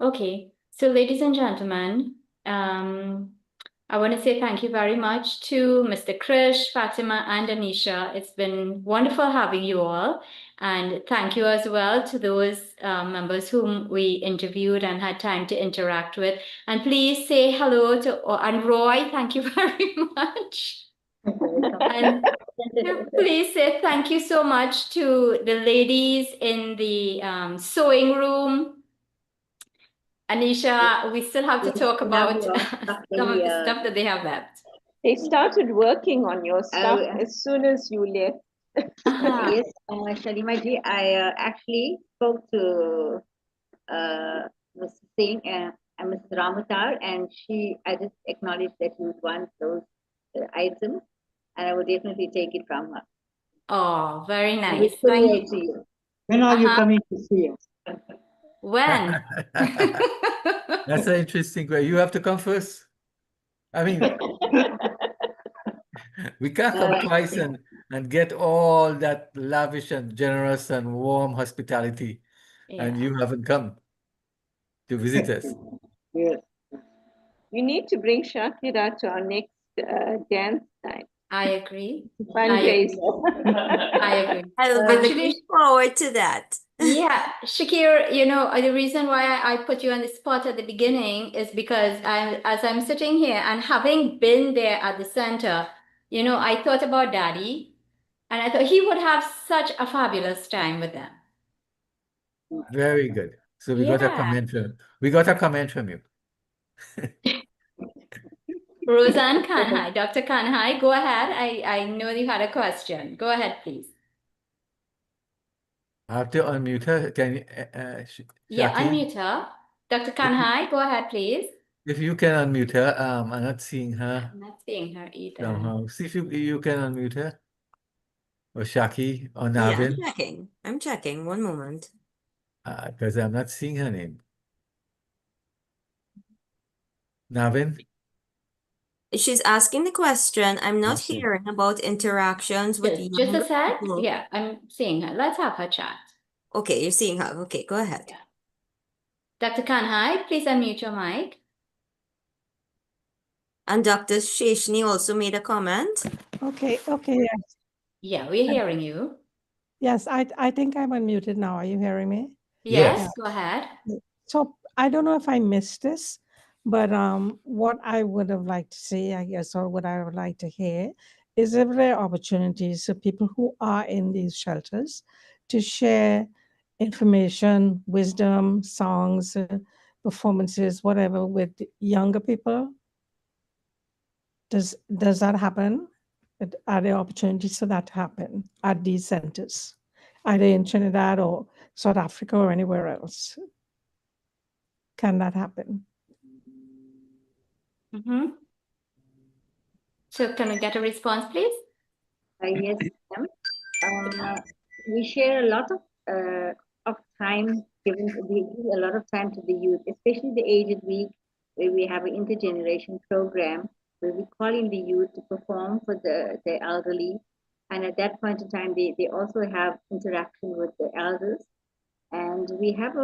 Okay, so ladies and gentlemen, I want to say thank you very much to Mr. Krish, Fatima, and Anisha. It's been wonderful having you all. And thank you as well to those members whom we interviewed and had time to interact with. And please say hello to, and Roy, thank you very much. And please say thank you so much to the ladies in the sewing room. Anisha, we still have to talk about some of the stuff that they have left. They started working on your stuff as soon as you left. Yes, Shalima ji, I actually spoke to Mr. Singh and Mrs. Ramatar, and I just acknowledged that you would want those items, and I would definitely take it from her. Oh, very And nice. we'll Thank courier to you. you. When are you coming to see us? When? That's an interesting question. You have to come first. I mean, we can't come twice and get all that lavish and generous and warm hospitality, and you haven't come to visit us. Yes. You need to bring Shakira to our next dance night. I agree. Fundraiser. I agree. I'll be looking forward to that. Yeah, Shakir, you know, the reason why I put you on the spot at the beginning is because as I'm sitting here and having been there at the center, you know, I thought about Daddy, and I thought he would have such a fabulous time with them. Very good. So we got a comment from you. Roseanne Kanhai, Dr. Kanhai, go ahead. I know you had a question. Go ahead, please. I have to unmute her. Can you, Yeah, Shaki? unmute her. Dr. Kanhai, go ahead, please. If you can unmute her, I'm not seeing her I'm not seeing her either. somehow. See if you can unmute her. Or Shaki or Yeah, I'm Navin. checking. I'm checking. One moment. Because I'm not seeing her name. Navin? She's asking the question. I'm not Yes, sir. hearing about interactions with Just a younger sec. people. Yeah, I'm seeing her. Let's have her chat. Okay, you're seeing her. Okay, go ahead. Dr. Kanhai, please unmute your mic. And Dr. Sheshni also made a comment. Okay, yes. Yeah, we're hearing you. Yes, I think I'm unmuted now. Are you hearing me? Yes, go ahead. So I don't know if I missed this, but what I would have liked to see, I guess, or what I would like to hear is if there are opportunities for people who are in these shelters to share information, wisdom, songs, performances, whatever, with younger people. Does that happen? Are there opportunities for that to happen at these centers, either in Trinidad or South Africa or anywhere else? Can that happen? So can we get a response, please? Yes, ma'am. We share a lot of time we give a lot of time to the youth, especially the aged week, where we have an intergeneration program where we call in the youth to perform for the elderly. And at that point in time, they also have interaction with the elders. And we have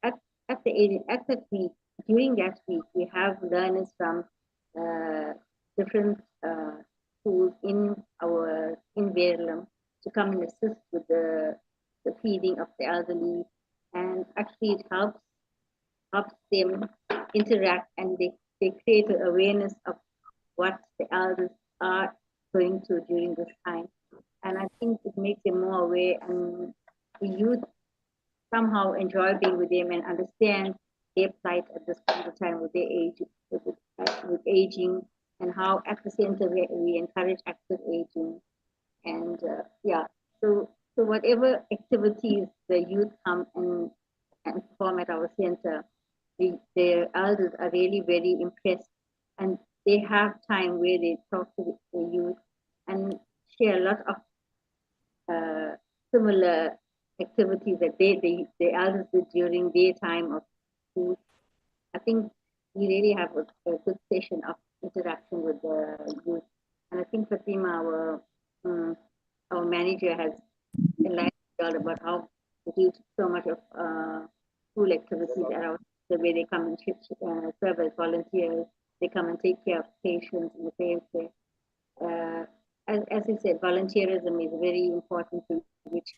at that week, during that week, we have learners from different schools in Verulam to come and assist with the feeding of the elderly, and actually it helps them interact, and they create an awareness of what the elders are going through during this time, and I think it makes them more aware, and the youth somehow enjoy being with them and understand their plight at this point of time with their age, with aging, and how at the center we encourage active aging. And so whatever activities the youth come and perform at our center, the elders are really very impressed, and they have time where they talk to the youth and share a lot of similar activities that the elders did during their time of youth. I think we really have a good session of interaction with the youth. And I think Fatima, our manager, has enlightened us about how the youth so much of school activities around the way they come and serve as volunteers, they come and take care of patients in the field. As I said, volunteerism is very important to which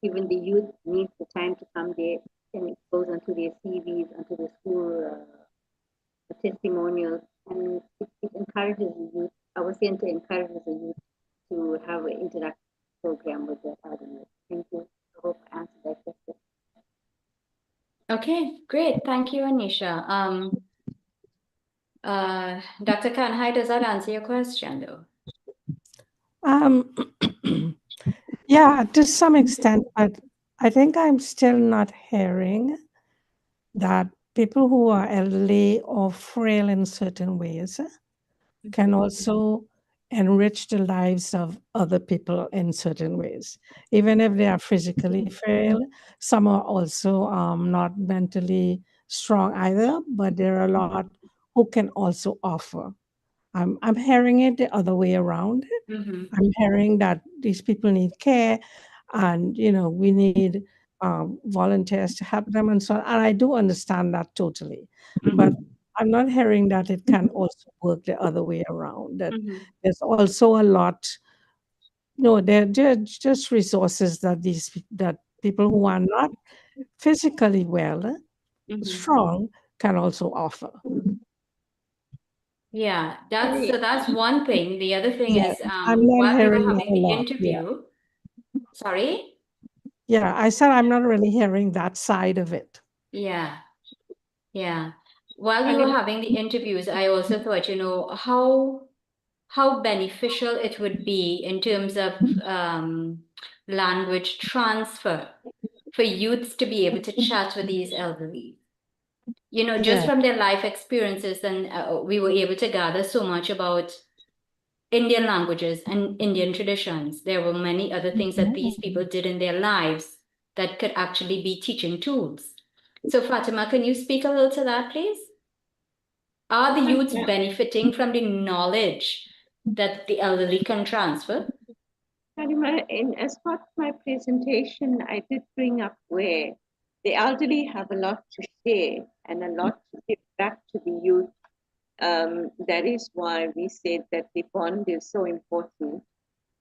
even the youth needs the time to come there, and it goes onto their CVs, onto the school testimonials, and it encourages the youth. Our center encourages the youth to have an interactive program with the elderly. Thank you. I hope I answered that question. Okay, great. Thank you, Anisha. Dr. Kanhai, does that answer your question, though? Yeah, to some extent, but I think I'm still not hearing that people who are elderly or frail in certain ways can also enrich the lives of other people in certain ways. Even if they are physically frail, some are also not mentally strong either, but there are a lot who can also offer. I'm hearing it the other way around. I'm hearing that these people need care, and we need volunteers to help them and so on. And I do understand that totally, but I'm not hearing that it can also work the other way around. That there's also a lot. No, they're just resources that that people who are not physically well, strong, can also offer. Yeah, that's one thing. The other thing Yeah, is, I'm not while we were hearing that having a the lot. Yeah. interview, sorry? Yeah, I said I'm not really hearing that side of it. Yeah, yeah. While we were having the interviews, I also thought, how beneficial it would be in terms of language transfer for youths to be able to chat with these elderly. Just Yeah. from their life experiences, and we were able to gather so much about Indian languages and Indian traditions. There were many other things that these people did in their lives that could actually be teaching tools. So Fatima, can you speak a little to that, please? Are the youths benefiting from the knowledge that the elderly can transfer? Fatima, as part of my presentation, I did bring up where the elderly have a lot to share and a lot to give back to the youth. That is why we said that the bond is so important.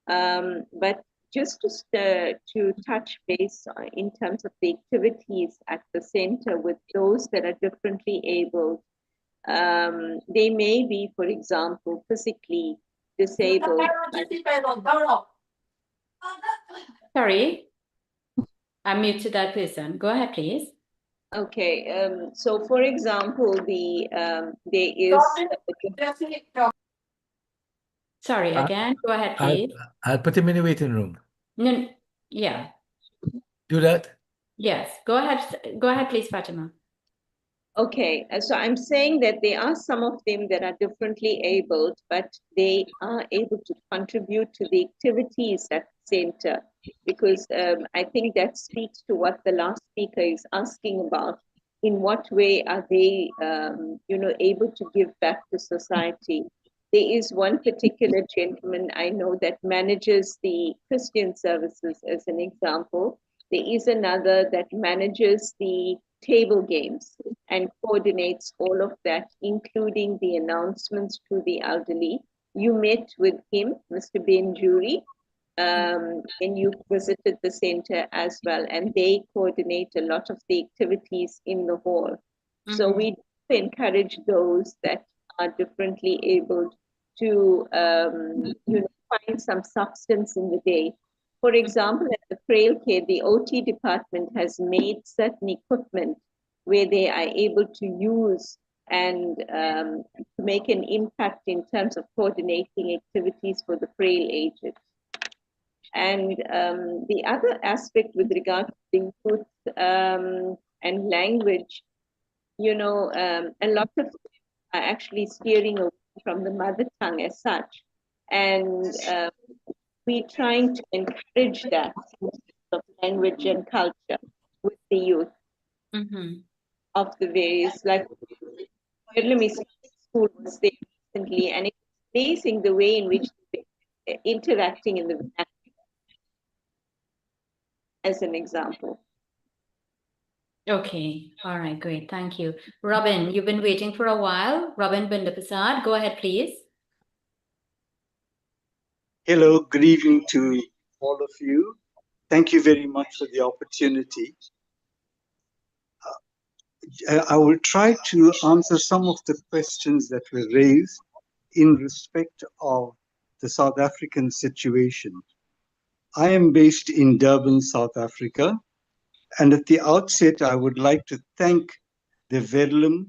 But just to touch base in terms of the activities at the center with those that are differently able, they may be, for example, physically disabled. Sorry, I muted that person. Go ahead, please. Okay, so for example, there is. Sorry, again, go ahead, please. I'll put him in the waiting room. No, yeah. Do that? Yes, go ahead, please, Fatima. Okay, so I'm saying that there are some of them that are differently abled, but they are able to contribute to the activities at the center, because I think that speaks to what the last speaker is asking about. In what way are they, able to give back to society? There is one particular gentleman I know that manages the Christian services, as an example. There is another that manages the table games and coordinates all of that, including the announcements to the elderly. You met with him, Mr. Benjuri, and you visited the center as well, and they coordinate a lot of the activities in the hall. So we encourage those that are differently abled to find some substance in the day. For example, at the Frail Care, the OT department has made certain equipment where they are able to use and to make an impact in terms of coordinating activities for the frail aged. And the other aspect with regard to the youth and language, a lot of are actually steering away from the mother tongue as such. And we're trying to encourage that of language and culture with the youth of the various, like Bedlam Islamic School was there recently, and it's amazing the way in which they're interacting in the vernacular, as an example. Okay, all right, great, thank you. Robin, you've been waiting for a while. Robin Bindapasad, go ahead, please. Hello, good evening to all of you. Thank you very much for the opportunity. I will try to answer some of the questions that were raised in respect of the South African situation. I am based in Durban, South Africa, and at the outset, I would like to thank the Verulam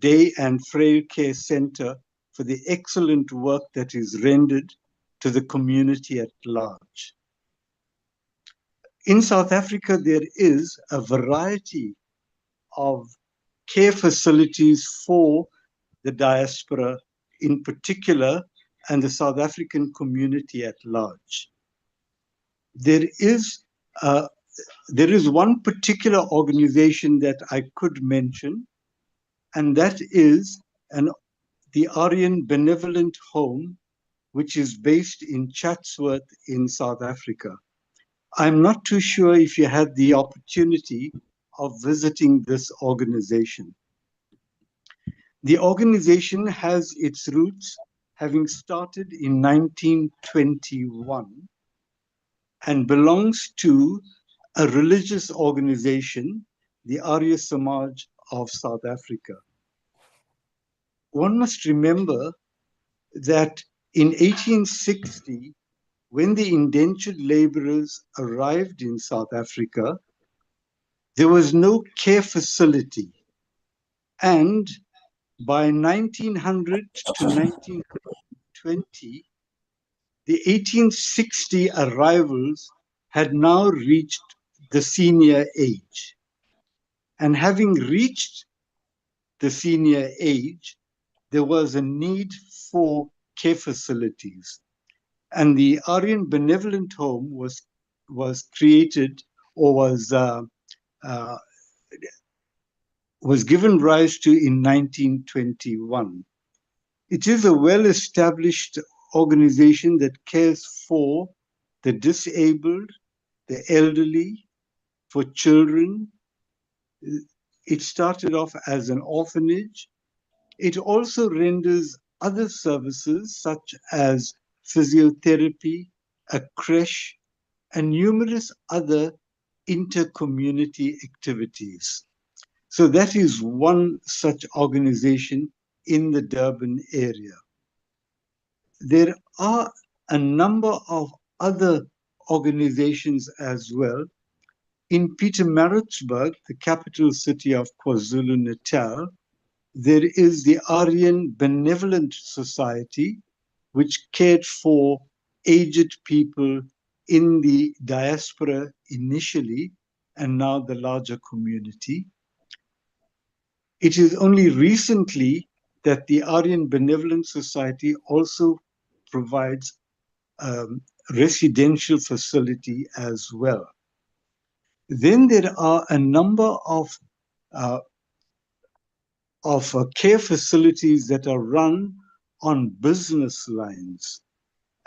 Day and Frail Care Center for the excellent work that is rendered to the community at large. In South Africa, there is a variety of care facilities for the diaspora in particular and the South African community at large. There is one particular organization that I could mention, and that is the Aryan Benevolent Home, which is based in Chatsworth in South Africa. I'm not too sure if you had the opportunity of visiting this organization. The organization has its roots having started in 1921 and belongs to a religious organization, the Arya Samaj of South Africa. One must remember that in 1860, when the indentured laborers arrived in South Africa, there was no care facility. And by 1900 to 1920, the 1860 arrivals had now reached the senior age. And having reached the senior age, there was a need for care facilities. And the Aryan Benevolent Home was created or was given rise to in 1921. It is a well-established organization that cares for the disabled, the elderly, for children. It started off as an orphanage. It also renders other services such as physiotherapy, a creche, and numerous other inter-community activities. So that is one such organization in the Durban area. There are a number of other organizations as well. In Pietermaritzburg, the capital city of KwaZulu-Natal, there is the Aryan Benevolent Society, which cared for aged people in the diaspora initially, and now the larger community. It is only recently that the Aryan Benevolent Society also provides residential facility as well. Then there are a number of care facilities that are run on business lines.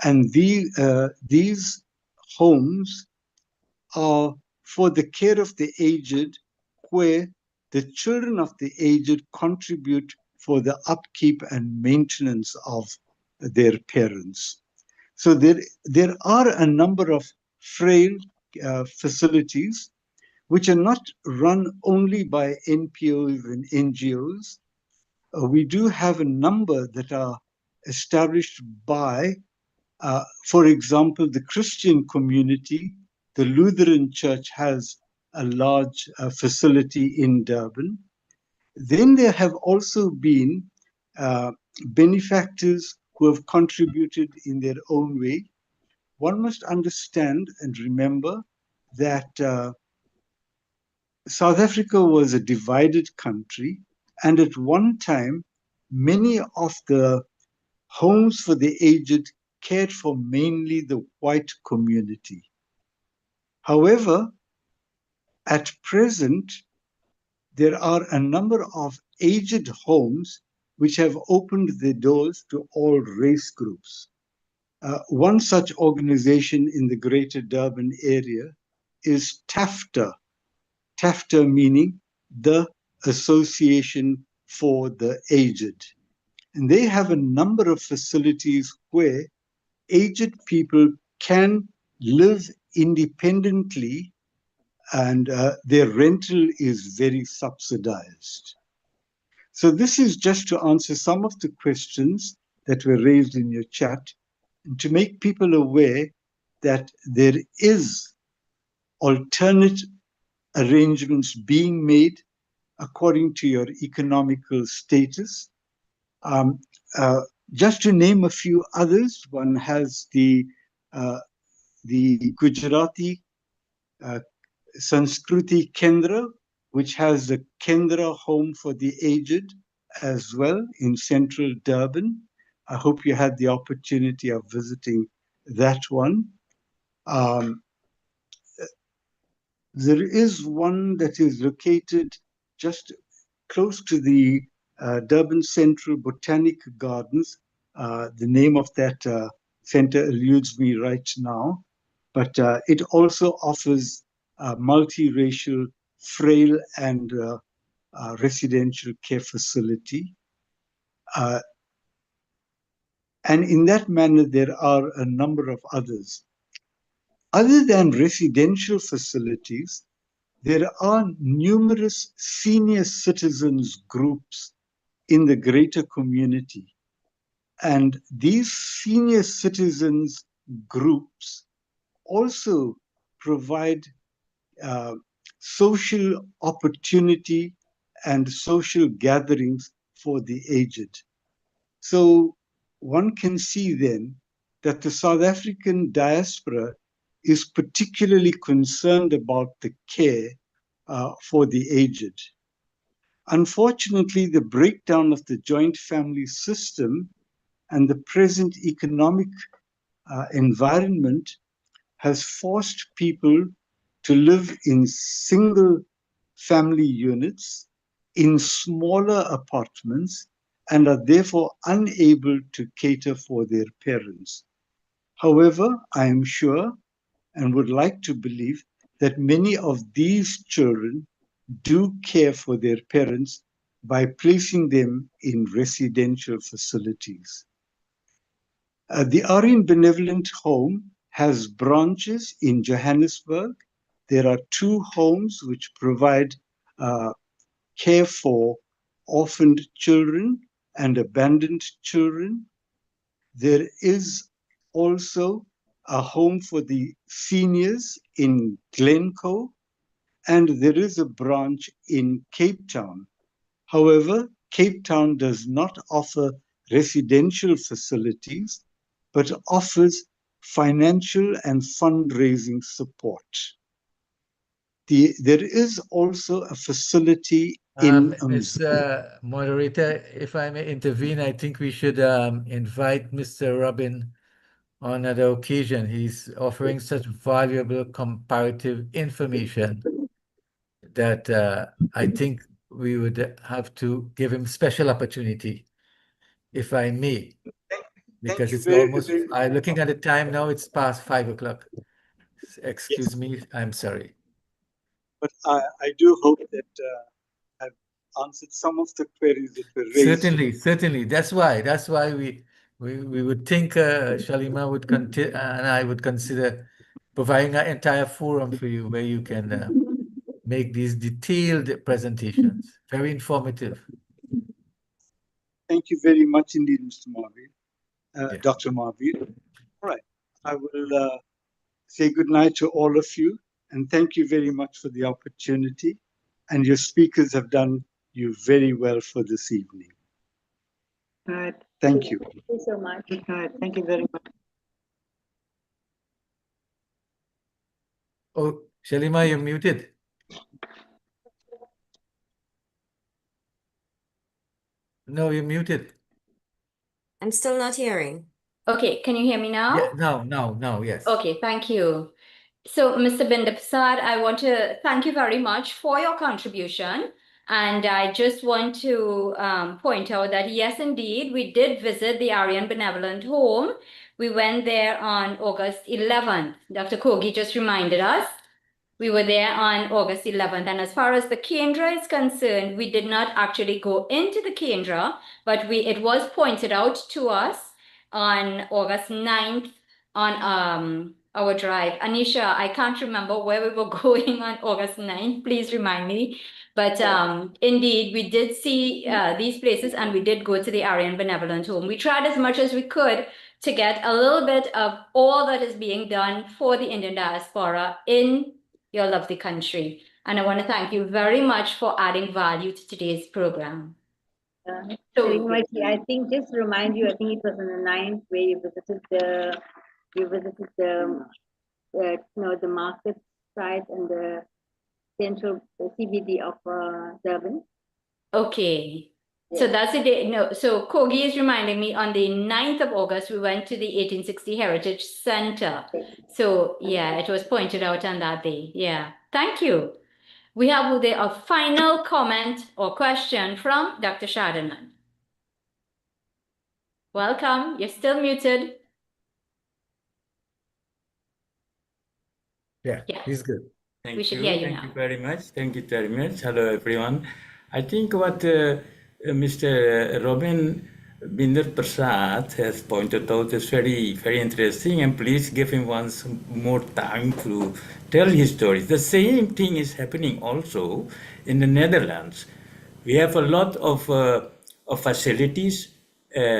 And these homes are for the care of the aged, where the children of the aged contribute for the upkeep and maintenance of their parents. So there are a number of frail facilities which are not run only by NPOs and NGOs. We do have a number that are established by, for example, the Christian community. The Lutheran Church has a large facility in Durban. Then there have also been benefactors who have contributed in their own way. One must understand and remember that South Africa was a divided country, and at one time, many of the homes for the aged cared for mainly the white community. However, at present, there are a number of aged homes which have opened their doors to all race groups. One such organization in the Greater Durban area is TAFTA, TAFTA meaning the Association for the Aged. And they have a number of facilities where aged people can live independently, and their rental is very subsidized. So this is just to answer some of the questions that were raised in your chat, and to make people aware that there is alternate arrangements being made according to your economical status. Just to name a few others, one has the Gujarati Sanskruti Kendra, which has the Kendra Home for the Aged as well in central Durban. I hope you had the opportunity of visiting that one. There is one that is located just close to the Durban Central Botanic Gardens. The name of that center eludes me right now, but it also offers a multiracial, frail, and residential care facility. And in that manner, there are a number of others. Other than residential facilities, there are numerous senior citizens groups in the greater community. And these senior citizens groups also provide social opportunity and social gatherings for the aged. So one can see then that the South African diaspora is particularly concerned about the care for the aged. Unfortunately, the breakdown of the joint family system and the present economic environment has forced people to live in single family units, in smaller apartments, and are therefore unable to cater for their parents. However, I am sure and would like to believe that many of these children do care for their parents by placing them in residential facilities. The Aryan Benevolent Home has branches in Johannesburg. There are 2 homes which provide care for orphaned children and abandoned children. There is also a home for the seniors in Glencoe, and there is a branch in Cape Town. However, Cape Town does not offer residential facilities, but offers financial and fundraising support. There is also a facility in Mr. Moderator, if I may intervene, I think we should invite Mr. Robin on another occasion. He's offering such valuable comparative information that I think we would have to give him special opportunity, if I may, because it's almost, I'm looking at the time now, it's past 5 o'clock. Excuse me, I'm sorry. But I do hope that I've answered some of the queries that were raised. Certainly. That's why we would think Shalima would and I would consider providing an entire forum for you where you can make these detailed presentations. Very informative. Thank you very much indeed, Mr. Marvin, Dr. Marvin. All right, I will say good night to all of you, and thank you very much for the opportunity. And your speakers have done you very well for this evening. Good night. Thank you. Thank you so much. Good night. Thank you very much. Oh, Shalima, you're muted. No, you're muted. I'm still not hearing. Okay, can you hear me now? Yeah, now, yes. Okay, thank you. So, Mr. Bindapsad, I want to thank you very much for your contribution. And I just want to point out that, yes, indeed, we did visit the Aryan Benevolent Home. We went there on August 11th. Dr. Kogi just reminded us. We were there on August 11th. And as far as the Kendra is concerned, we did not actually go into the Kendra, but it was pointed out to us on August 9th on our drive. Anisha, I can't remember where we were going on August 9th. Please remind me. But indeed, we did see these places, and we did go to the Aryan Benevolent Home. We tried as much as we could to get a little bit of all that is being done for the Indian diaspora in your lovely country. And I want to thank you very much for adding value to today's program. I think just to remind you, I think it was on the 9th where you visited the the market site and the central CBD of Durban. Okay. So that's the day. No, so Kogi is reminding me on the 9th of August, we went to the 1860 Heritage Center. So yeah, it was pointed out on that day. Yeah. Thank you. We have a final comment or question from Dr. Shadanan. Welcome. You're still muted. Yeah, Yeah. he's good. We Thank should you. hear you Thank now. you very much. Thank you very much. Hello, everyone. I think what Mr. Robin Binder Prasad has pointed out is very, very interesting, and please give him once more time to tell his story. The same thing is happening also in the Netherlands. We have a lot of facilities,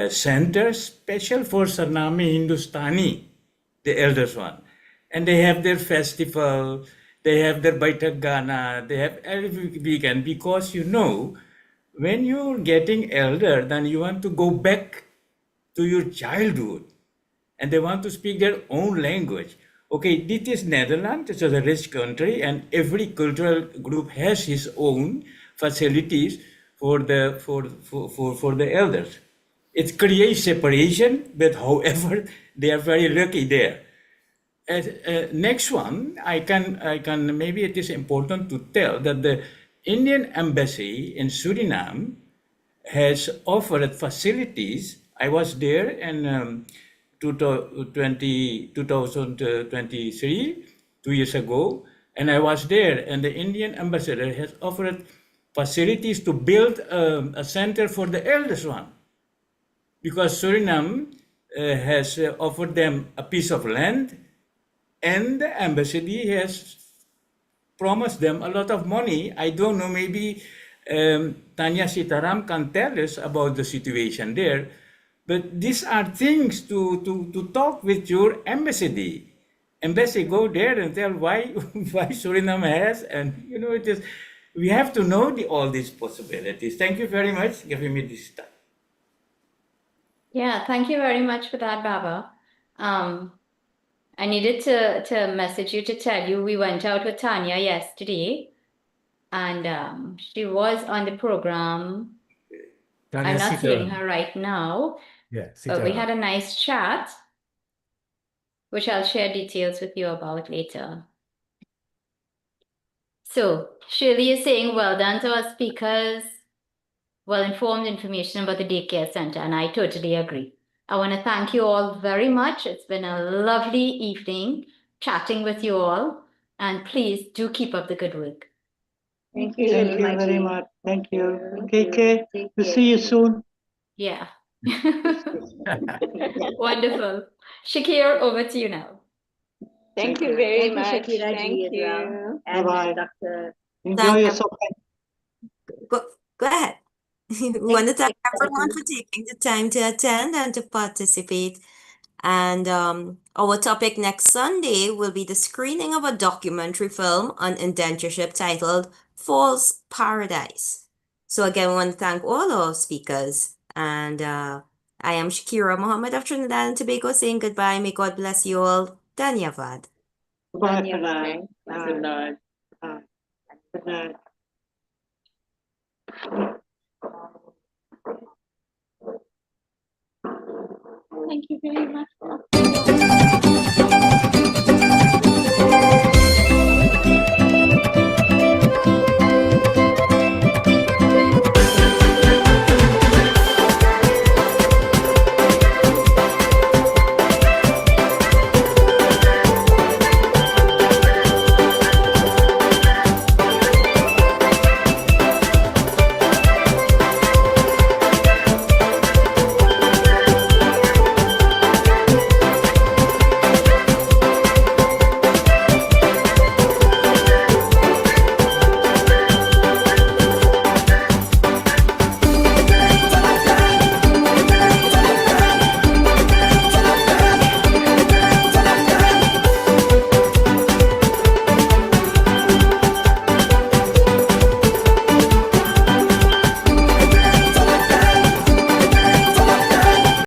centers, special for Sarnami Hindustani, the elders one. And they have their festival, they have their Baitak Gana, they have every weekend, because when you're getting elder, then you want to go back to your childhood and they want to speak their own language. Okay, this is Netherlands, it's a rich country, and every cultural group has his own facilities for the elders. It creates separation, but however, they are very lucky there. Next one, I can maybe it is important to tell that the Indian embassy in Suriname has offered facilities. I was there in 2023, 2 years ago, and I was there, and the Indian ambassador has offered facilities to build a center for the eldest one, because Suriname has offered them a piece of land, and the embassy has promised them a lot of money. I don't know, maybe Tanya Sitaram can tell us about the situation there. But these are things to talk with your embassy. Embassy, go there and tell why Suriname has, and it is. We have to know all these possibilities. Thank you very much giving me this time. Yeah, thank you very much for that, Baba. I needed to message you to tell you we went out with Tanya yesterday, and she was on the program. Tanya I'm not seeing Sitaram. her right now, Yeah, but we Sitaram. had a nice chat, which I'll share details with you about later. So Shirley is saying, well done to our speakers, well-informed information about the daycare center, and I totally agree. I want to thank you all very much. It's been a lovely evening chatting with you all, and please do keep up the good work. Thank you very much. Thank you. Take care. We'll see you soon. Yeah. Wonderful. Shakir, over to you now. Thank you very Thank you, much. Shakira Thank ji, as well. you. And Bye-bye. Dr. Enjoy yourself. Go ahead. We want to thank everyone for taking the time to attend and to participate. And our topic next Sunday will be the screening of a documentary film on indentureship titled False Paradise. So again, we want to thank all our speakers. And I am Shakira Mohammed of Trinidad and Tobago saying goodbye. May God bless you all. Dhanyavad. Bye for now. Good night. Good night. Thank you very much.